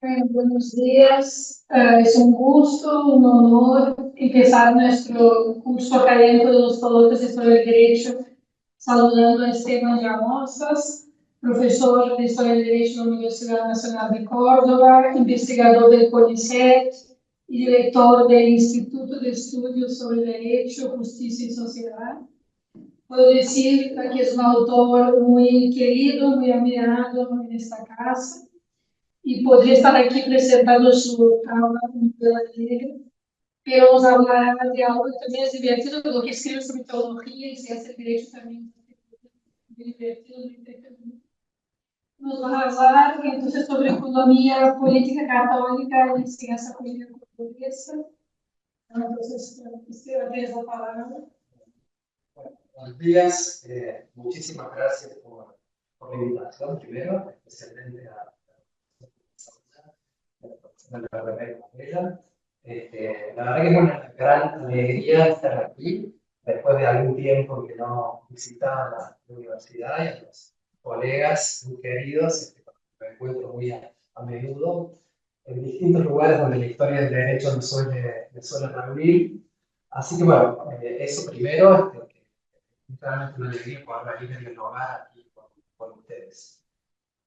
Buenos días. Es un gusto, un honor empezar nuestro curso académico de los coloquios de Historia del Derecho saludando a Esteban Llamosas, profesor de Historia del Derecho de la Universidad Nacional de Córdoba, investigador del CONICET y director del Instituto de Estudios sobre Derecho, Justicia y Sociedad. Puedo decir que es un autor muy querido, muy admirado en esta casa. Y podría estar aquí presentando su tabla de la liga, pero vamos a hablar de algo que también es divertido, de lo que escribe sobre teología y si hace derecho también es divertido, muy entretenido. Nos va a hablar entonces sobre economía política católica y enseñanza política portuguesa. Entonces, Esteban, tienes la palabra. Bueno, buenos días, muchísimas gracias por la invitación, primero, especialmente a la Rebeca. La verdad que es una gran alegría estar aquí, después de algún tiempo que no visitaba la universidad y a los colegas muy queridos, me encuentro muy a menudo en distintos lugares donde la historia del derecho me suele reunir. Así que bueno, eso primero, realmente una alegría poder venir a dialogar aquí con ustedes.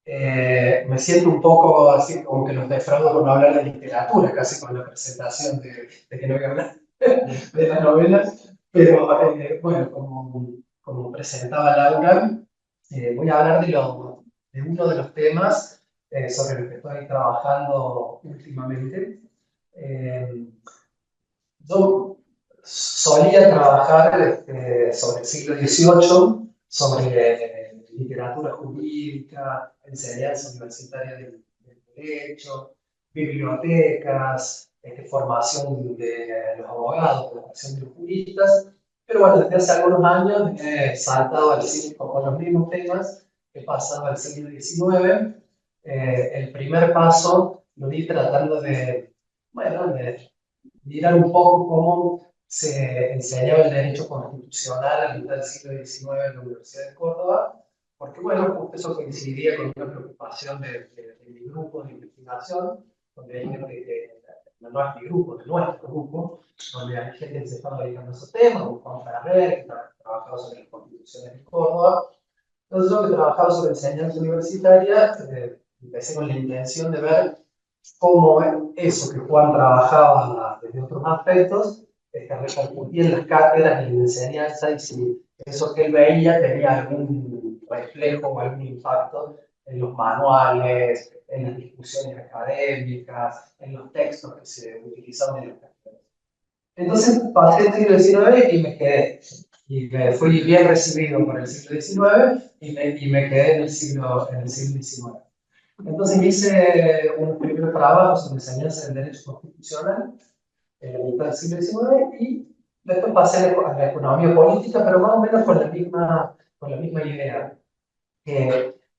Me siento un poco así como que los defraudo por no hablar de literatura, casi con la presentación de que no voy a hablar de las novelas, pero bueno, como presentaba Laura, voy a hablar de uno de los temas sobre los que estoy trabajando últimamente. Yo solía trabajar sobre el siglo XVIII, sobre literatura jurídica, enseñanza universitaria del derecho, bibliotecas, formación de los abogados, formación de los juristas, pero bueno, desde hace algunos años he saltado al siglo con los mismos temas, he pasado al siglo XIX. El primer paso lo di tratando bueno, de mirar un poco cómo se enseñaba el derecho constitucional a mitad del siglo XIX en la Universidad de Córdoba, porque bueno, justo eso coincidía con una preocupación de mi grupo de investigación, donde hay gente que, no es mi grupo, de nuestro grupo, donde hay gente que se está dedicando a esos temas, un Juan Ferrer, que trabajaba sobre las constituciones de Córdoba. Entonces yo que trabajaba sobre enseñanza universitaria, empecé con la intención de ver cómo eso que Juan trabajaba desde otros aspectos repercutía en las cátedras y en la enseñanza, y si eso que él veía tenía algún reflejo o algún impacto en los manuales, en las discusiones académicas, en los textos que se utilizaban en las cátedras. Entonces pasé el siglo XIX y me quedé. Y me fui bien recibido por el siglo XIX y me quedé en el siglo XIX. Entonces hice unos primeros trabajos en enseñanza del derecho constitucional en la mitad del siglo XIX y después pasé a la economía política, pero más o menos con la misma idea.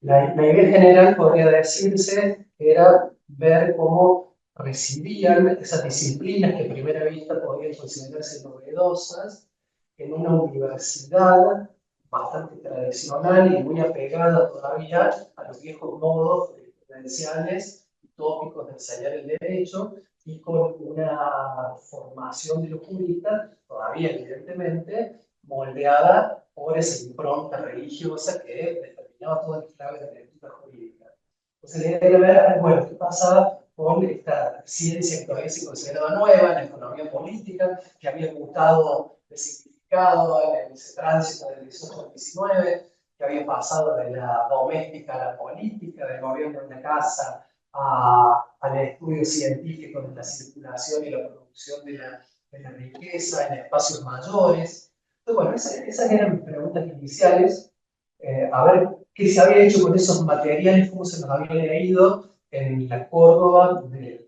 La idea general podría decirse que era ver cómo recibían esas disciplinas que a primera vista podían considerarse novedosas en una universidad bastante tradicional y muy apegada todavía a los viejos modos jurisprudenciales y tópicos de enseñar el derecho, y con una formación de los juristas todavía evidentemente moldeada por esa impronta religiosa que determinaba toda la clave de la lectura jurídica. Entonces la idea era ver, bueno, qué pasaba con esta ciencia que todavía se consideraba nueva, la economía política, que había mutado de significado en ese tránsito del 18 al 19, que había pasado de la doméstica a la política, del gobierno en la casa al estudio científico de la circulación y la producción de la riqueza en espacios mayores. Entonces, bueno, esas eran mis preguntas iniciales. A ver qué se había hecho con esos materiales, cómo se los había leído en la Córdoba del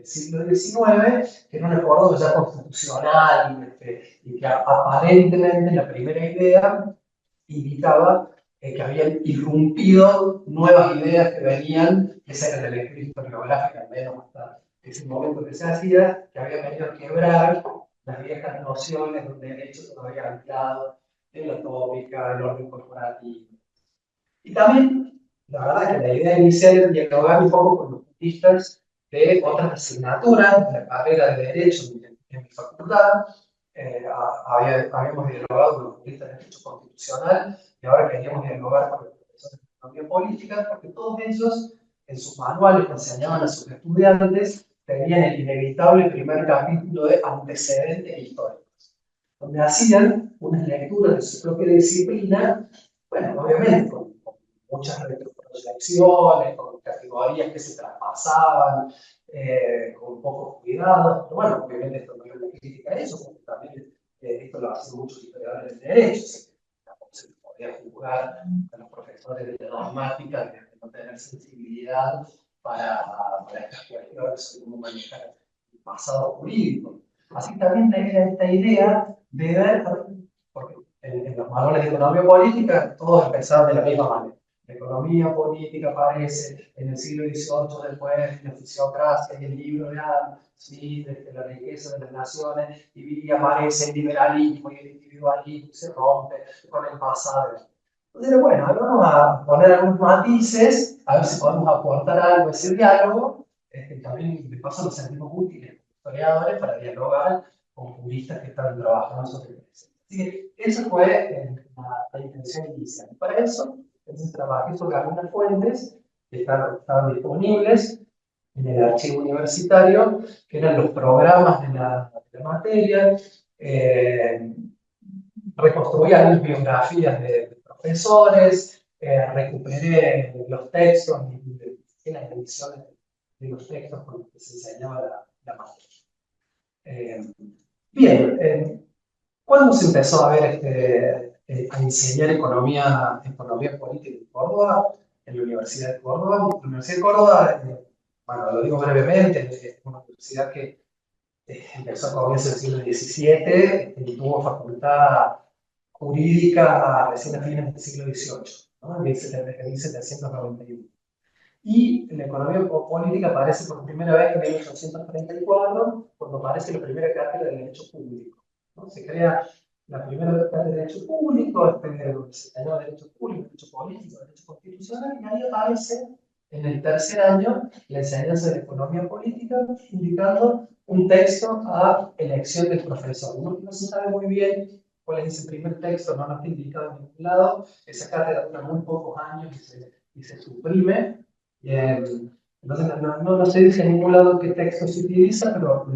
siglo XIX, que era una Córdoba ya constitucional, y que aparentemente la primera idea indicaba que habían irrumpido nuevas ideas que venían, esa era la lectura historiográfica, al menos hasta ese momento que se hacía, que habían venido a quebrar las viejas nociones de un derecho todavía anclado en la tópica, el orden corporativo. Y también, la verdad que la idea inicial era dialogar un poco con los juristas de otras asignaturas de la carrera de Derecho en mi facultad. Habíamos dialogado con los juristas de Derecho Constitucional y ahora queríamos dialogar con los profesores de Economía Política, porque todos ellos en sus manuales que enseñaban a sus estudiantes tenían el inevitable primer capítulo de antecedentes históricos, donde hacían unas lecturas de su propia disciplina, bueno, obviamente con muchas retroproyecciones, con categorías que se traspasaban, con pocos cuidados, pero bueno, obviamente esto no es una crítica a eso, porque también esto lo hacen muchos historiadores de derecho, se podía juzgar a los profesores de dogmática de no tener sensibilidad para estas cuestiones, cómo manejar el pasado jurídico. Así que también tenía esta idea de ver, porque en los manuales de economía política todos empezaron de la misma manera. La economía política aparece en el siglo XVIII después de la fisiocracia y el libro de Adam Smith, de la riqueza de las naciones, y aparece el liberalismo y el individualismo, y se rompe con el pasado. Entonces, bueno, vamos a poner algunos matices, a ver si podemos aportar algo a ese diálogo. También, de paso, nos sentimos útiles como historiadores para dialogar con juristas que están trabajando sobre eso. Así que esa fue la intención inicial. Para eso, entonces trabajé sobre algunas fuentes que estaban disponibles en el archivo universitario, que eran los programas de la materia. Reconstruí algunas biografías de profesores, recuperé los textos y las ediciones de los textos con los que se enseñaba la materia. Bien, ¿cuándo se empezó a ver a enseñar economía política en Córdoba? En la Universidad de Córdoba. La Universidad de Córdoba, bueno, lo digo brevemente, es una universidad que empezó a comienzos del siglo XVII y tuvo facultad jurídica recién a fines del siglo XVIII, ¿no? En 1791. Y la economía política aparece por primera vez en 1834, cuando aparece la primera cátedra de Derecho Público, ¿no? Se crea la primera cátedra de Derecho Público, donde se enseñó Derecho Público, Derecho Político, Derecho Constitucional, y ahí aparece en el tercer año la enseñanza de la economía política, indicando un texto a elección del profesor. No se sabe muy bien cuál es ese primer texto, no está indicado en ningún lado. Esa cátedra dura muy pocos años y se suprime. Entonces, no se dice en ningún lado qué texto se utiliza, pero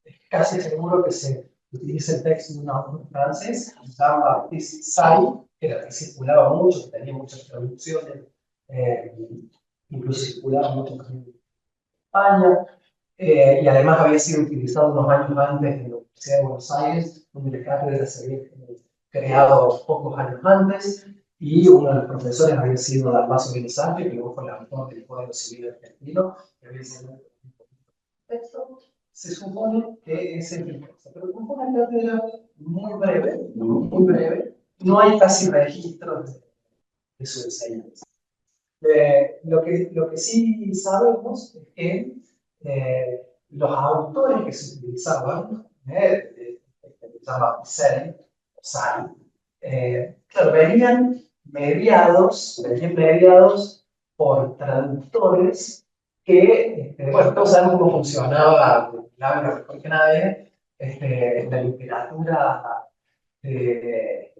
es casi seguro que se utiliza el texto de un autor francés, Jean-Baptiste Say, que circulaba mucho, que tenía muchas traducciones, incluso circulaba mucho en España, y además había sido utilizado unos años antes en la Universidad de Buenos Aires, donde la cátedra se había creado pocos años antes, y uno de los profesores había sido Dalmacio Guinizante, que luego fue el autor del Código Civil Argentino, que había sido un texto. Se supone que es el texto, pero como fue una cátedra muy breve, no hay casi registro de su enseñanza. Lo que sí sabemos es que los autores que se utilizaban, que se llama Say, claro, venían mediados por traductores que, bueno, todos sabemos cómo funcionaba el habla mejor que nadie, la literatura de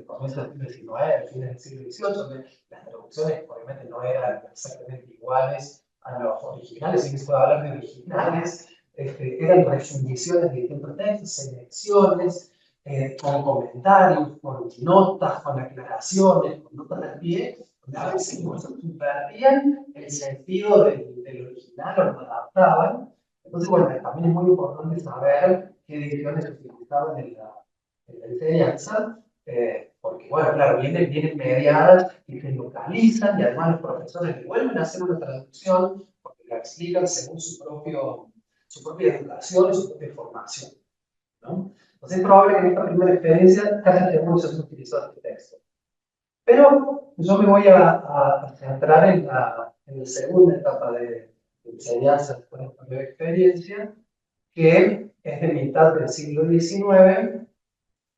comienzo del siglo XIX, fines del siglo XVIII, donde las traducciones obviamente no eran exactamente iguales a los originales, si se puede hablar de originales, eran refundiciones de distintos textos, selecciones, con comentarios, con notas, con aclaraciones, con notas al pie, donde a veces incluso perdían el sentido del original o lo adaptaban. Entonces, bueno, también es muy importante saber qué ediciones se utilizaban en la enseñanza, porque, bueno, claro, vienen mediadas y se localizan, y además los profesores le vuelven a hacer una traducción porque la explican según su propia educación y su propia formación, ¿no? Entonces es probable que en esta primera experiencia casi seguro se haya utilizado este texto. Pero yo me voy a centrar en la segunda etapa de enseñanza después de esta primera experiencia, que es de mitad del siglo XIX,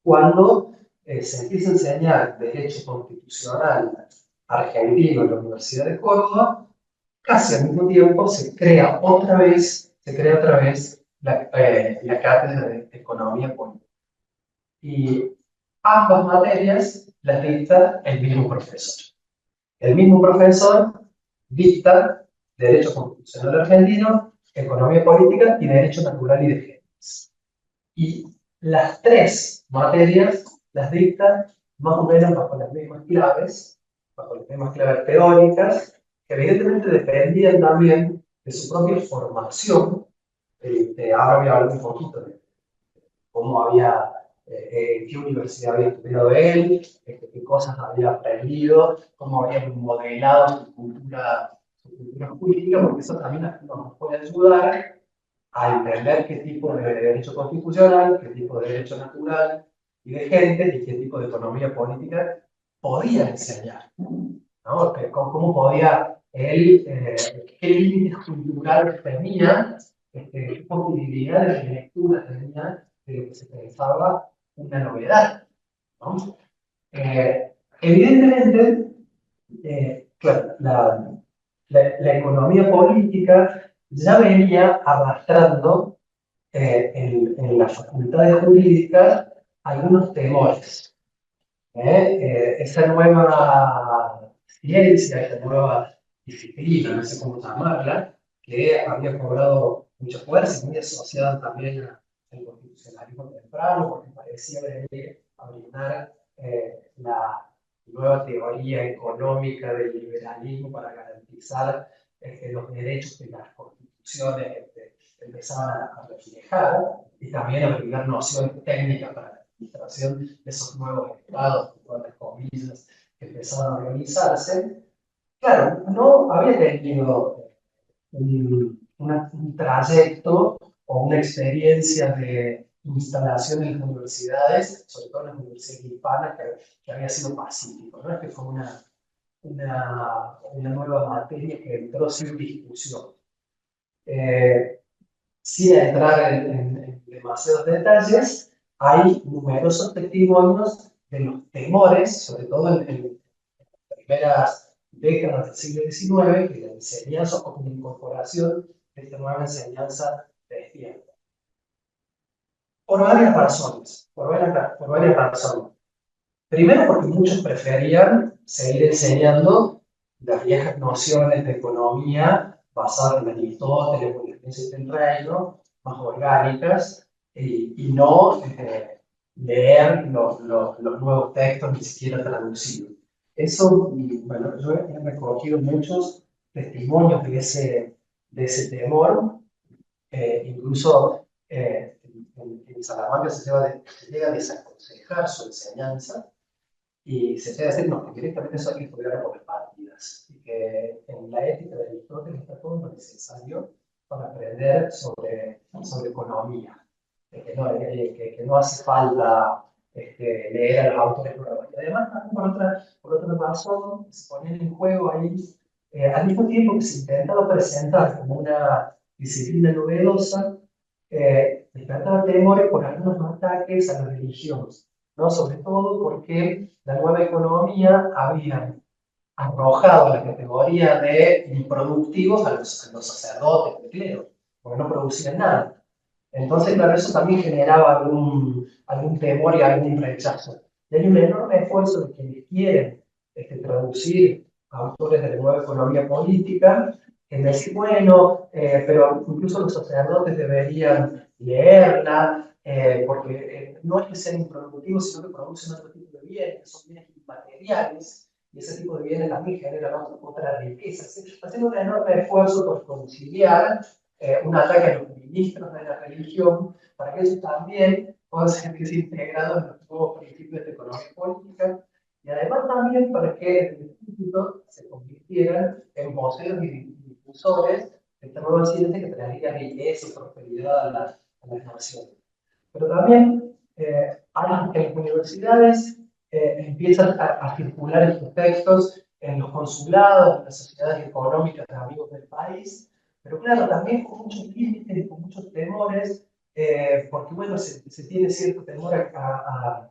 cuando se empieza a enseñar Derecho Constitucional argentino en la Universidad de Córdoba, casi al mismo tiempo se crea otra vez la cátedra de Economía Política. Y ambas materias las dicta el mismo profesor. El mismo profesor dicta Derecho Constitucional Argentino, Economía Política y Derecho Natural y de Géneros. Y las tres materias las dicta más o menos bajo las mismas claves teóricas, que evidentemente dependían también de su propia formación. Ahora voy a hablar un poquito de cómo había, en qué universidad había estudiado él, qué cosas había aprendido, cómo había modelado su cultura jurídica, porque eso también nos puede ayudar a entender qué tipo de derecho constitucional, qué tipo de derecho natural y de gente, y qué tipo de economía política podía enseñar, ¿no? Cómo podía él, qué límites culturales tenía, qué posibilidades de lectura tenía de lo que se pensaba una novedad, ¿no? Evidentemente, claro, la economía política ya venía arrastrando en las facultades jurídicas algunos temores. Esa nueva ciencia, esa nueva disciplina, no sé cómo llamarla, que había cobrado mucha fuerza y muy asociada también al constitucionalismo temprano, porque parecía venir a brindar la nueva teoría económica del liberalismo para garantizar los derechos que las constituciones empezaban a reflejar y también a brindar nociones técnicas para la administración de esos nuevos estados, con todas las comillas, que empezaban a organizarse. Claro, no había tenido un trayecto o una experiencia de instalación en las universidades, sobre todo en las universidades hispanas, que había sido pacífico, ¿no? Es que fue una nueva materia que entró sin discusión. Sin entrar en demasiados detalles, hay numerosos testimonios de los temores, sobre todo en las primeras décadas del siglo XIX, que la enseñanza o la incorporación de esta nueva enseñanza despierta. Por varias razones, por varias razones. Primero, porque muchos preferían seguir enseñando las viejas nociones de economía basadas en Aristóteles o en las leyes del reino, más orgánicas, y no leer los nuevos textos ni siquiera traducidos. Eso, bueno, yo he recogido muchos testimonios de ese temor, incluso en Salamanca se llega a desaconsejar su enseñanza y se llega a decir no, que directamente eso hay que estudiar por partidas y que en la ética de Aristóteles está todo lo necesario para aprender sobre economía, que no hace falta leer a los autores nuevos. Y además, por otra razón, se ponen en juego ahí, al mismo tiempo que se intentaba presentar como una disciplina novedosa, despertaba temores por algunos ataques a la religión, ¿no? Sobre todo porque la nueva economía había arrojado a la categoría de improductivos a los sacerdotes, del clero, porque no producían nada. Entonces, claro, eso también generaba algún temor y algún rechazo. Y hay un enorme esfuerzo de quienes quieren traducir a autores de la nueva economía política, en decir, bueno, pero incluso los sacerdotes deberían leerla, porque no es que sean improductivos, sino que producen otro tipo de bienes, que son bienes inmateriales, y ese tipo de bienes también generan otra riqueza. Haciendo un enorme esfuerzo por conciliar un ataque a los ministros de la religión, para que ellos también puedan sentirse integrados en los nuevos principios de economía política, y además también para que el instituto se convirtieran en voceros y difusores de esta nueva ciencia que traería riqueza y prosperidad a las naciones. Pero también en las universidades empiezan a circular estos textos en los consulados, en las sociedades económicas de amigos del país, pero claro, también con muchos límites y con muchos temores, porque bueno, se tiene cierto temor a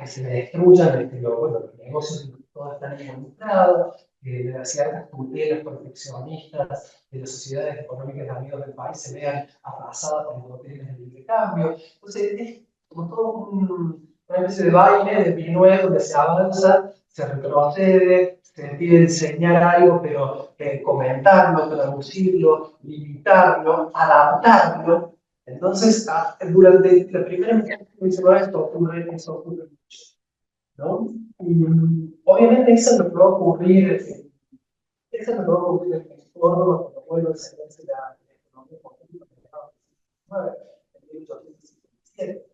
que se destruyan los negocios en los que todos están involucrados, de ciertas tutelas proteccionistas de las sociedades económicas de amigos del país se vean atrasadas por los poderes de libre cambio. Entonces, es como todo una especie de baile de Pinuet donde se avanza, se retrocede, se pide enseñar algo, pero comentarlo, traducirlo, limitarlo, adaptarlo. Entonces, durante la primera mitad del siglo XIX eso ocurre mucho, ¿no? Y obviamente eso no puede ocurrir en Córdoba cuando vuelve a enseñarse la economía política en 1857.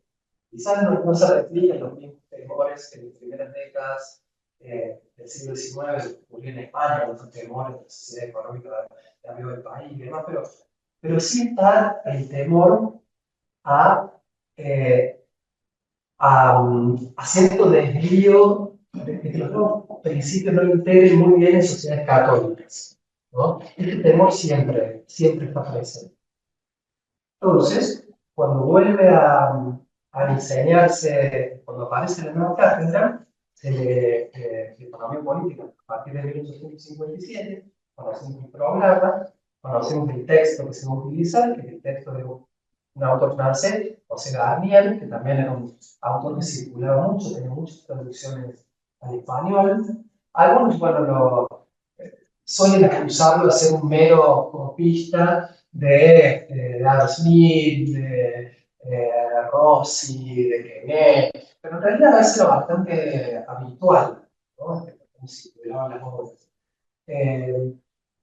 Quizás no se repliquen los mismos temores que en las primeras décadas del siglo XIX ocurrió en España, los temores de la sociedad económica de amigo del país y demás, pero sí está el temor a, eh, a cierto desvío de que los nuevos principios no integren muy bien en sociedades católicas, ¿no? Este temor siempre está presente. Entonces, cuando vuelve a enseñarse, cuando aparece la nueva cátedra de economía política a partir de 1857, conocemos el programa, conocemos el texto que se va a utilizar, que es el texto de un autor francés, José Garnier, que también era un autor que circulaba mucho, tenía muchas traducciones al español. Algunos, bueno, suelen acusarlo de ser un mero copista de Adam Smith, de Rossi, de Quenet, pero en realidad es lo bastante habitual, ¿no? Como circulaban las obras.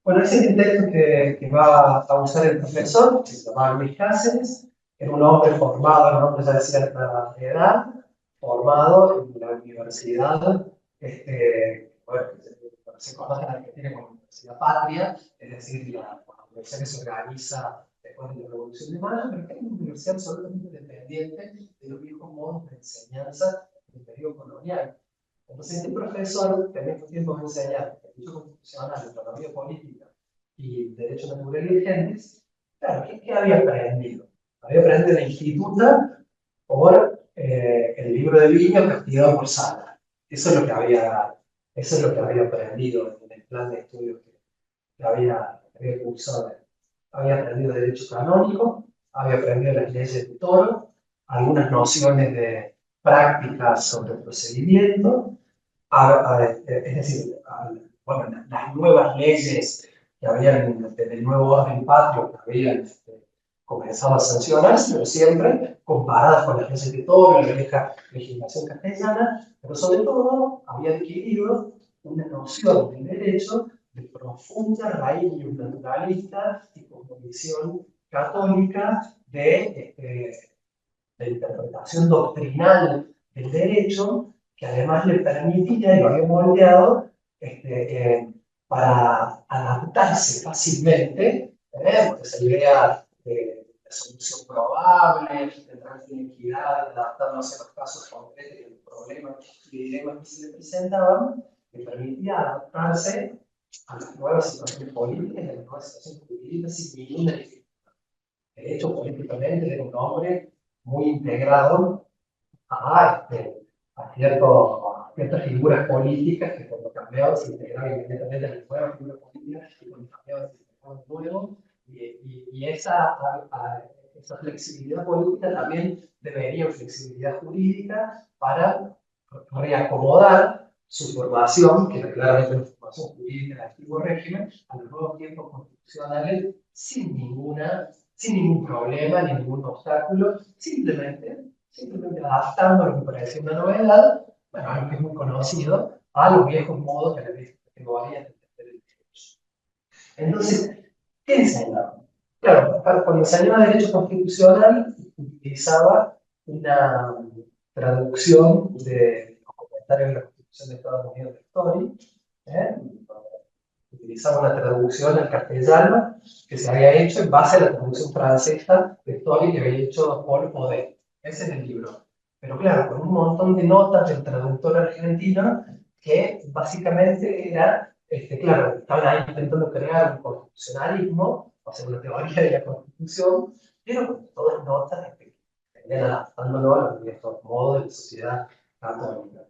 Bueno, ese es el texto que va a usar el profesor, que se llamaba Luis Cáceres, era un hombre formado, un hombre ya de cierta edad, formado en la universidad, bueno, se conoce en Argentina como Universidad Patria, es decir, la universidad que se organiza después de la Revolución de Mayo, pero que es una universidad absolutamente independiente de los viejos modos de enseñanza del periodo colonial. Entonces, este profesor tenía mucho tiempo de enseñar Derecho Constitucional, Economía Política y Derecho Natural y Vigentes. Claro, ¿qué había aprendido? Había aprendido en la instituta por el libro de Viño castigado por Sala. Eso es lo que había aprendido en el plan de estudios que había cursado. Había aprendido Derecho Canónico, había aprendido las leyes de Toro, algunas nociones de prácticas sobre el procedimiento, es decir, bueno, las nuevas leyes que habían del nuevo orden patrio que habían comenzado a sancionarse, pero siempre comparadas con las leyes de Toro, la vieja legislación castellana, pero sobre todo había adquirido una noción del derecho de profunda raíz naturalista y cosmovisión católica de interpretación doctrinal del derecho, que además le permitía y lo había moldeado para adaptarse fácilmente, porque esa idea de la solución probable, de tranquilidad, de adaptarnos a los casos concretos y los problemas y dilemas que se le presentaban, le permitía adaptarse a las nuevas situaciones políticas y a las nuevas situaciones jurídicas sin ninguna dificultad. De hecho, políticamente era un hombre muy integrado a ciertas figuras políticas que cuando cambiaban se integraban inmediatamente a las nuevas figuras políticas y cuando cambiaban se integraban nuevos. Y esa flexibilidad política también debería flexibilidad jurídica para reacomodar su formación, que era claramente una formación jurídica del antiguo régimen, a los nuevos tiempos constitucionales sin ningún problema, ni ningún obstáculo, simplemente adaptando lo que parecía una novedad, bueno, algo que es muy conocido, a los viejos modos que la vieja categoría de entender el derecho. Entonces, ¿qué enseñaba? Claro, cuando enseñaba Derecho Constitucional, utilizaba una traducción de los comentarios de la Constitución de Estados Unidos de Story, ¿eh? Utilizaba una traducción al castellano que se había hecho en base a la traducción francesa de Story que había hecho Paul Odet. Ese es el libro. Pero claro, con un montón de notas del traductor argentino que básicamente era, claro, estaban ahí intentando crear un constitucionalismo, o sea, una teoría de la constitución, pero con todas notas que venían adaptándolo a los viejos modos de la sociedad católica.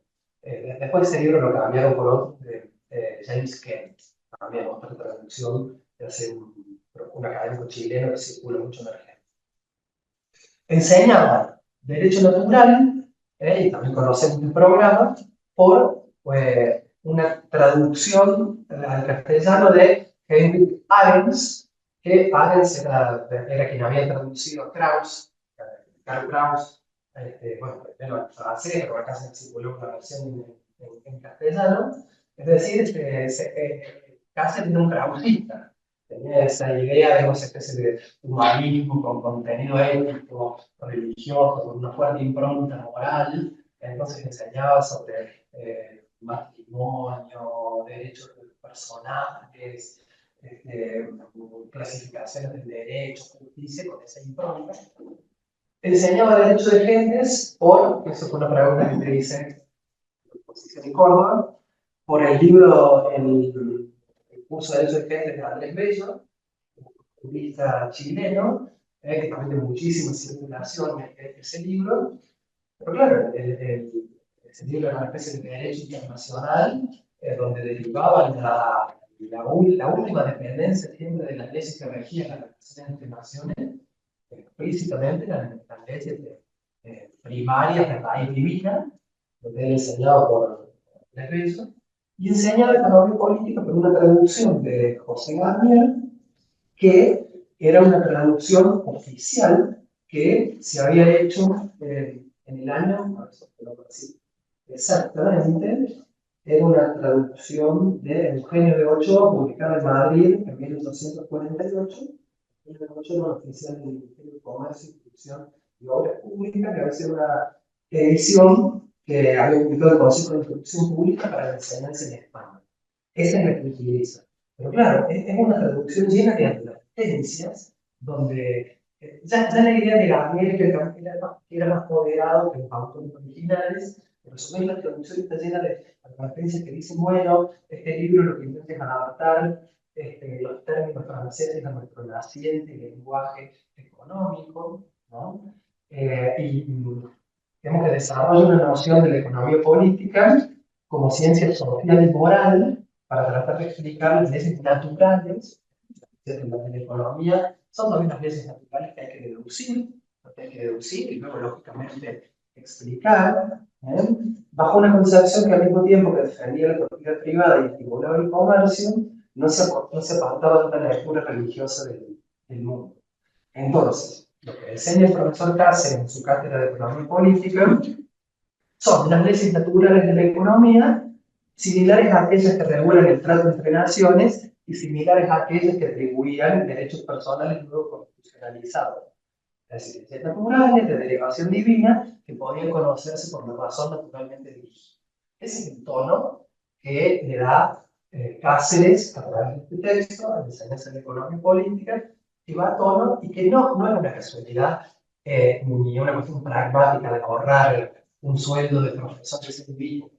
Después ese libro lo cambiaron por otro James Kent, también otra traducción de hace un académico chileno que circula mucho en Argentina. Enseñaba Derecho Natural, y también conocemos el programa, por una traducción al castellano de Heinrich Arens, que Arens era quien había traducido a Krauss, Karl Kraus, bueno, primero en francés, pero acá se circuló una versión en castellano. Es decir, Cáceres era un krausista. Tenía esa idea de una especie de humanismo con contenido ético, religioso, con una fuerte impronta moral. Entonces enseñaba sobre matrimonio, derechos personales, clasificaciones del derecho, justicia, con esa impronta. Enseñaba Derecho de Gentes eso fue una pregunta que te hice en la exposición en Córdoba, por el libro, el curso de Derecho de Gentes de Andrés Bello, jurista chileno, que también de muchísima circulación ese libro. Pero claro, ese libro era una especie de derecho internacional, donde derivaban la última dependencia siempre de las leyes que regían las relaciones entre naciones, explícitamente las leyes primarias de raíz divina, donde él enseñaba por Andrés Bello, y enseñaba economía política por una traducción de José Garnier, que era una traducción oficial que se había hecho en el año, a ver si lo puedo decir exactamente, era una traducción de Eugenio de Ochoa, publicada en Madrid en 1848. Eugenio de Ochoa era un oficial del Ministerio de Comercio, Instrucción y Obras Públicas, que había sido una edición que había publicado el Consejo de Instrucción Pública para la enseñanza en España. Esa es la que utiliza. Pero claro, es una traducción llena de advertencias, donde ya la idea de Gabriel, que era más moderado que los autores originales, pero sobre la traducción está llena de advertencias que dicen, bueno, este libro lo que intenta es adaptar los términos franceses a nuestro naciente lenguaje económico, ¿no? Y tenemos que desarrollar una noción de la economía política como ciencia social y moral para tratar de explicar las leyes naturales de la economía. Son también las leyes naturales que hay que deducir y luego, lógicamente, explicar, bajo una concepción que al mismo tiempo que defendía la propiedad privada y estimulaba el comercio, no se apartaba de una lectura religiosa del mundo. Entonces, lo que enseña el profesor Cáceres en su cátedra de Economía Política son las leyes naturales de la economía, similares a aquellas que regulan el trato entre naciones y similares a aquellas que atribuían derechos personales luego constitucionalizados. Es decir, leyes naturales de derivación divina que podían conocerse por la razón naturalmente dirigida. Ese es el tono que le da Cáceres a través de este texto, a la enseñanza de economía política, que va a tono y que no es una casualidad ni una cuestión pragmática de ahorrar un sueldo de profesores en vivo.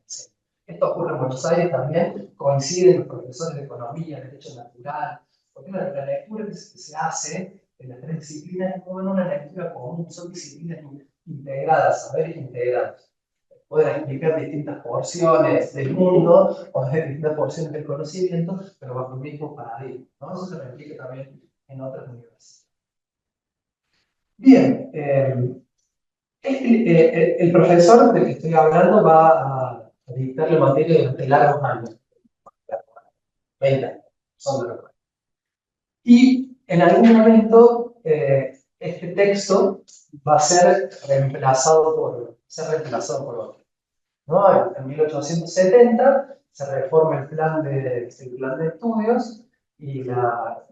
Esto ocurre en Buenos Aires también, coinciden los profesores de economía, derecho natural, porque la lectura que se hace en las tres disciplinas es como una lectura común, son disciplinas integradas, saberes integrados. Pueden explicar distintas porciones del mundo o distintas porciones del conocimiento, pero bajo el mismo paradigma, ¿no? Eso se replica también en otras universidades. Bien, el profesor del que estoy hablando va a dictar la materia durante largos años, 20 años, son largos años. Y en algún momento este texto va a ser reemplazado por otro, ¿no? En 1870 se reforma el plan de estudios y la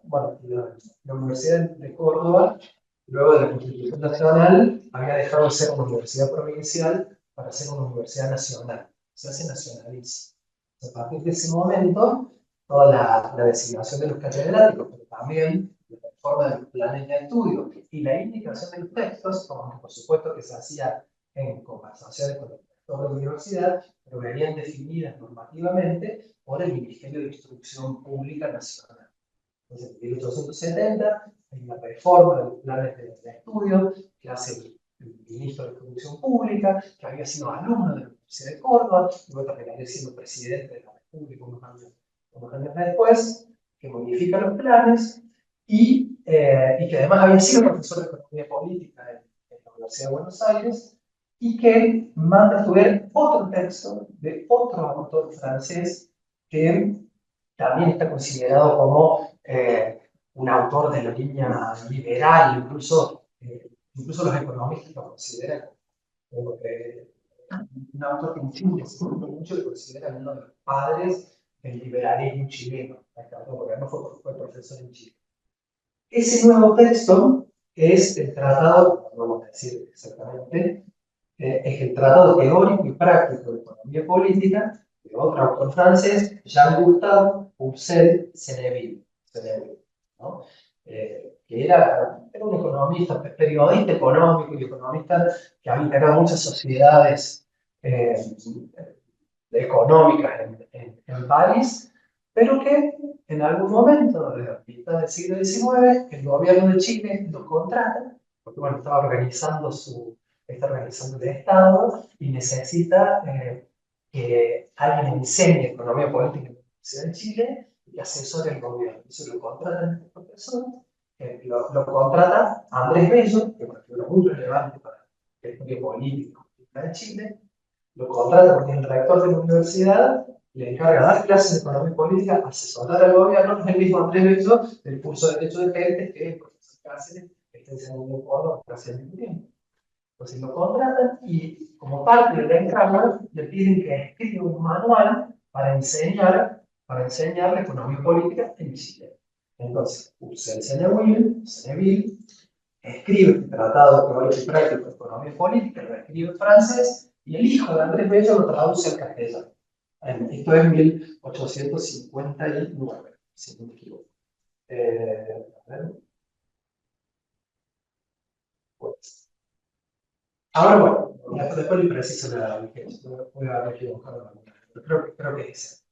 Universidad de Córdoba, luego de la Constitución Nacional, había dejado de ser una universidad provincial para ser una universidad nacional. Se hace nacionaliza. A partir de ese momento, toda la designación de los catedráticos, pero también la reforma de los planes de estudio y la indicación de los textos, aunque por supuesto que se hacía en conversaciones con el rector de la universidad, pero venían definidas normativamente por el Ministerio de Instrucción Pública Nacional. Entonces, en 1870 hay una reforma de los planes de estudio que hace el ministro de Instrucción Pública, que había sido alumno de la Universidad de Córdoba, luego también había sido presidente de la Pública unos años después, que modifica los planes y que además había sido profesor de Economía Política en la Universidad de Buenos Aires, y que manda a estudiar otro texto de otro autor francés que también está considerado como un autor de la línea liberal, incluso los economistas lo consideran como un autor que en Chile se mucho lo consideran uno de los padres del liberalismo chileno, porque no fue profesor en Chile. Ese nuevo texto es el tratado, no vamos a decir exactamente, es el tratado teórico y práctico de economía política de otro autor francés, Jean-Gustave Roussel-Senneville, ¿no? Que era un economista, periodista económico y economista que había integrado muchas sociedades eh, económicas en París, pero que en algún momento de la mitad del siglo XIX el gobierno de Chile lo contrata, porque bueno, está organizando el Estado y necesita que alguien enseñe economía política en la Universidad de Chile y asesore el gobierno. Eso lo contratan este profesor, lo contrata Andrés Bello, que es una figura muy relevante para la historia política de Chile, lo contrata porque el rector de la universidad le encarga de dar clases de economía política, asesorar al gobierno, es el mismo Andrés Bello del curso de Derecho de Gentes que el profesor Cáceres está enseñando en Córdoba hace mucho tiempo. Entonces lo contratan y como parte del encargo le piden que escriba un manual para enseñar la economía política en Chile. Entonces, Ursel Senneville escribe este tratado teórico y práctico de economía política, lo escribe en francés, y el hijo de Andrés Bello lo traduce al castellano. Esto es 1859, si no me equivoco. A ver, pues. Ahora, bueno, después le preciso la vigencia, no voy a haber equivocado, pero creo que es ese.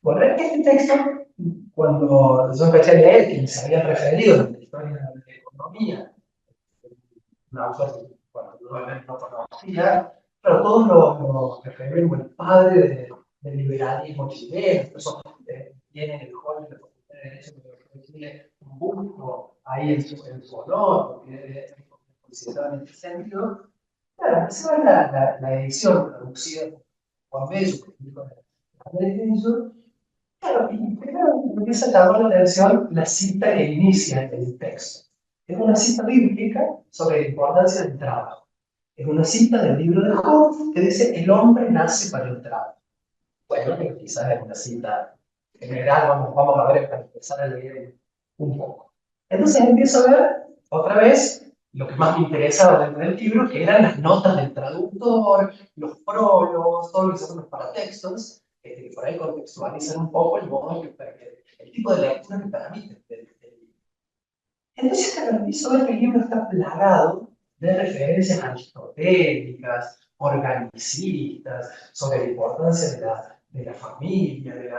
Bueno, este texto, cuando yo empecé a leer, que se había referido en la historia de la economía, un autor que, bueno, no conocía, pero todos lo refieren como el padre del liberalismo chileno. Incluso tiene en el hall de la Facultad de Derecho de Chile un busto ahí en su honor, porque es considerado en este sentido. Claro, esa es la edición traducida por Juan Bello, que es hijo de Andrés Bello. Claro, y primero me empieza a llamar la atención la cita que inicia el texto. Es una cita bíblica sobre la importancia del trabajo. Es una cita del libro de Job que dice: el hombre nace para el trabajo. Bueno, que quizás es una cita general, vamos a ver para empezar a leer un poco. Entonces empiezo a ver otra vez lo que más me interesaba dentro del libro, que eran las notas del traductor, los prólogos, todo lo que son los paratextos, que por ahí contextualizan un poco el modo el tipo de lectura que permite del libro. Entonces, claro, empiezo a ver que el libro está plagado de referencias aristotélicas, organicistas, sobre la importancia de la familia, de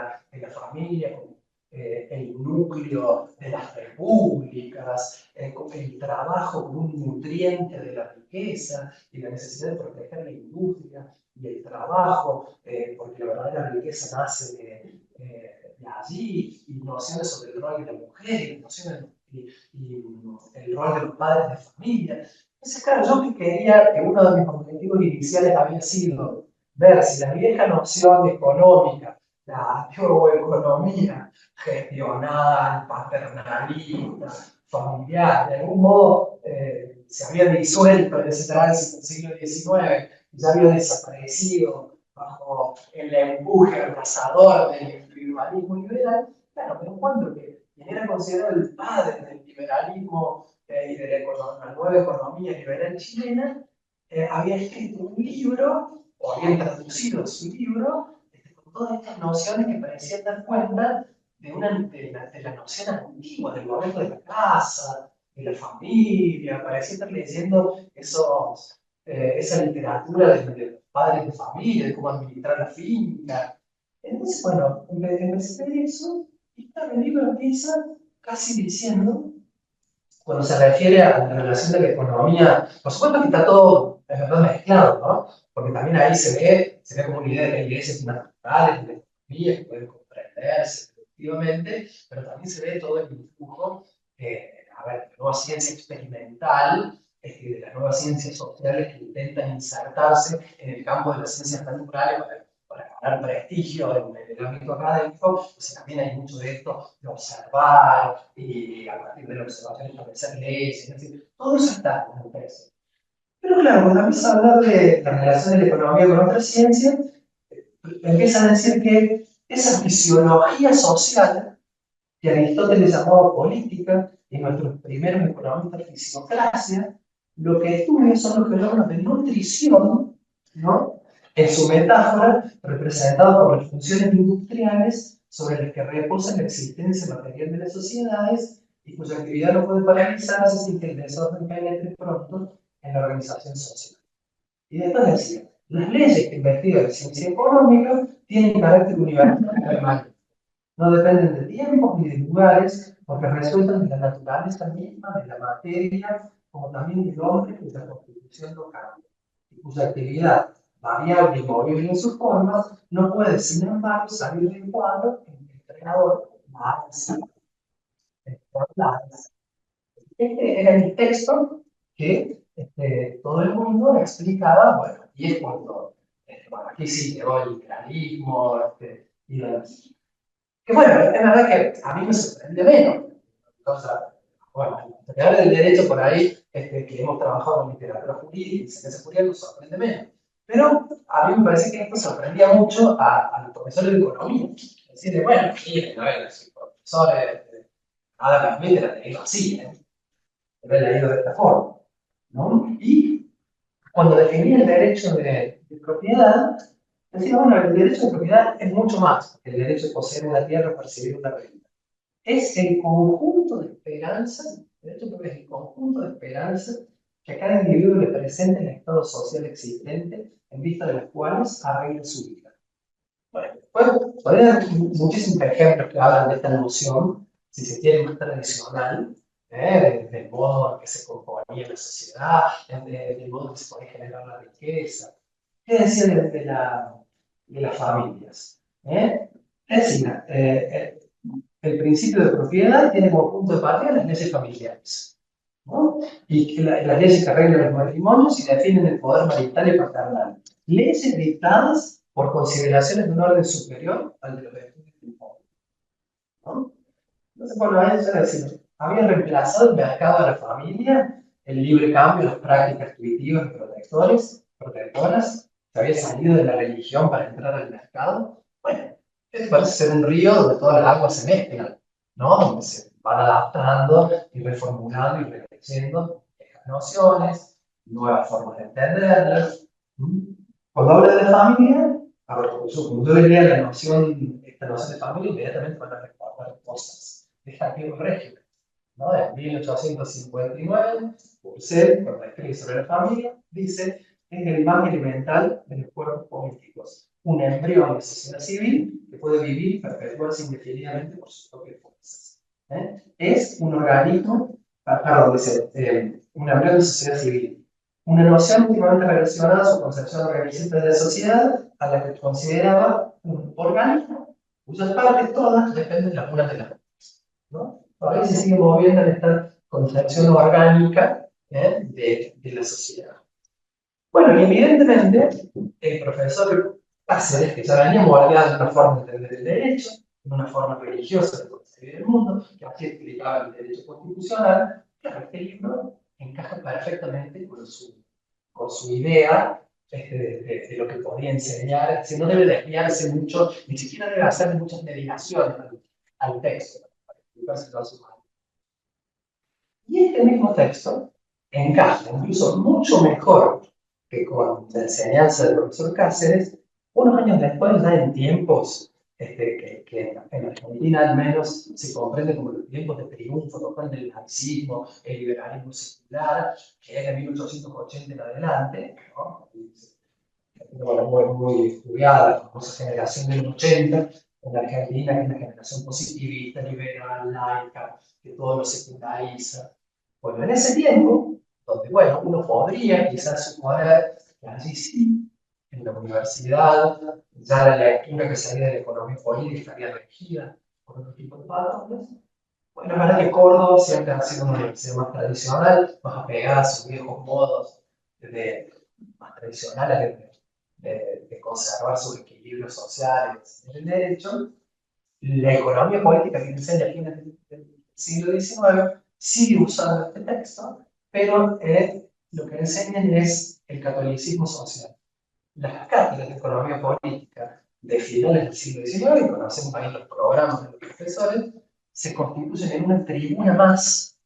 la familia como el núcleo de las repúblicas, el trabajo como un nutriente de la riqueza y la necesidad de proteger la industria y el trabajo, porque la verdadera riqueza nace de allí, y nociones sobre el rol de la mujer, y nociones y el rol de los padres de familia. Entonces, claro, yo que quería, que uno de mis objetivos iniciales había sido ver si la vieja noción económica, la economía gestional, paternalista, familiar, de algún modo se había disuelto en ese tránsito del siglo XIX y ya había desaparecido bajo el empuje arrasador del individualismo liberal. Claro, me encuentro que quien era considerado el padre del liberalismo y de la nueva economía liberal chilena, había escrito un libro, o había traducido su libro, con todas estas nociones que parecían dar cuenta de la noción antigua, del momento de la casa, de la familia. Parecía estar leyendo esa literatura de los padres de familia, de cómo administrar la finca. Entonces, bueno, empecé a leer eso, y claro, el libro empieza casi diciendo, cuando se refiere a la relación de la economía, por supuesto que está todo, es verdad, mezclado, ¿no? Porque también ahí se se ve como una idea de que hay iglesias naturales, de economía, que pueden comprenderse productivamente, pero también se ve todo el influjo, a ver, de la nueva ciencia experimental, de las nuevas ciencias sociales que intentan insertarse en el campo de las ciencias naturales para ganar prestigio en el ámbito académico. Entonces también hay mucho de esto de observar y a partir de la observación establecer leyes, es decir, todo eso está en el texto. Pero claro, cuando empieza a hablar de la relación de la economía con otras ciencias, empieza a decir que esa fisiología social que Aristóteles llamaba política y nuestros primeros economistas fisiocracia, lo que estudian son los fenómenos de nutrición, ¿no? En su metáfora, representados por las funciones industriales sobre las que reposa la existencia material de las sociedades y cuya actividad no puede paralizarse sin que el desorden penetre pronto en la organización social. Y después decía, las leyes que investiga la ciencia económica tienen carácter universal y permanente. No dependen de tiempos ni de lugares, porque resultan de la naturaleza misma de la materia, como también del hombre cuya constitución lo cambia, y cuya actividad, variable y movible en sus formas, no puede, sin embargo, salir del cuadro en que el entrenador la hace. Este era el texto que todo el mundo explicaba, bueno, y es cuando, bueno, aquí sí llegó el liberalismo, y demás. Que bueno, es verdad que a mí me sorprende menos. O sea, bueno, en general del derecho por ahí, que hemos trabajado en literatura jurídica y ciencia jurídica, nos sorprende menos. Pero a mí me parece que esto sorprendía mucho a los profesores de economía. Es decir, bueno, miren, a ver, si profesores, nada más la leído así, lo he leído de esta forma, ¿no? Y cuando definía el derecho de propiedad, decía, bueno, el derecho de propiedad es mucho más que el derecho de poseer una tierra o percibir una renta. Es el conjunto de esperanza, el derecho de propiedad es el conjunto de esperanza que a cada individuo le presenta en el estado social existente, en vista de las cuales arregla su vida. Bueno, puede haber muchísimos ejemplos que hablan de esta noción, si se quiere, más tradicional, del modo en que se componía la sociedad, del modo en que se podía generar la riqueza. ¿Qué decía de las familias? Es decir, el principio de propiedad tiene como punto de partida las leyes familiares, ¿no? Y que las leyes que arreglan los matrimonios y definen el poder marital y paternal. Leyes dictadas por consideraciones de un orden superior al de los estudios del mundo, ¿no? Entonces, bueno, a eso es decir, había reemplazado el mercado de la familia, el libre cambio, las prácticas intuitivas y protectoras, se había salido de la religión para entrar al mercado. Bueno, esto parece ser un río donde todas las aguas se mezclan, ¿no? Donde se van adaptando y reformulando y reconociendo estas nociones, nuevas formas de entenderlas. Cuando hablo de la familia, a ver, cuando yo leía esta noción de familia, inmediatamente van a recordar cosas de Jaquín Régimen, ¿no? En 1859, Purcell, cuando escribe sobre la familia, dice: es el más elemental de los cuerpos políticos, un embrión de sociedad civil que puede vivir y perpetuarse indefinidamente por sus propias fuerzas. Es un organismo, perdón, dice, un embrión de sociedad civil. Una noción últimamente relacionada a su concepción organizante de la sociedad, a la que consideraba un organismo cuyas partes todas dependen las unas de las otras, ¿no? Todavía se sigue moviendo en esta concepción orgánica de la sociedad. Bueno, y evidentemente, el profesor Cáceres, que ya venía moldeado en una forma de entender el derecho, en una forma religiosa de concebir el mundo, que así explicaba el derecho constitucional, claro, este libro encaja perfectamente con su idea de lo que podía enseñar, es decir, no debe desviarse mucho, ni siquiera debe hacer muchas mediaciones al texto, para explicárselo a su madre. Y este mismo texto encaja incluso mucho mejor que con la enseñanza del profesor Cáceres, unos años después, ya en tiempos que en Argentina al menos se comprende como los tiempos de triunfo total del marxismo, el liberalismo secular, que es de 1880 en adelante, ¿no? Bueno, muy estudiada, la famosa generación del 80, en Argentina, que es la generación positivista, liberal, laica, que todo lo secundariza. Bueno, en ese tiempo, donde, bueno, uno podría quizás suponer que allí sí en la universidad, ya la lectura que salía de la economía política estaría regida por otro tipo de patrones. Bueno, es verdad que Córdoba siempre ha sido una universidad más tradicional, más apegada a sus viejos modos más tradicionales de conservar sus equilibrios sociales en el derecho. La economía política que enseña a fines del siglo XIX sigue usando este texto, pero lo que enseñan es el catolicismo social. Las cátedras de economía política de finales del siglo XIX, y conocemos ahí los programas de los profesores, se constituyen en una tribuna más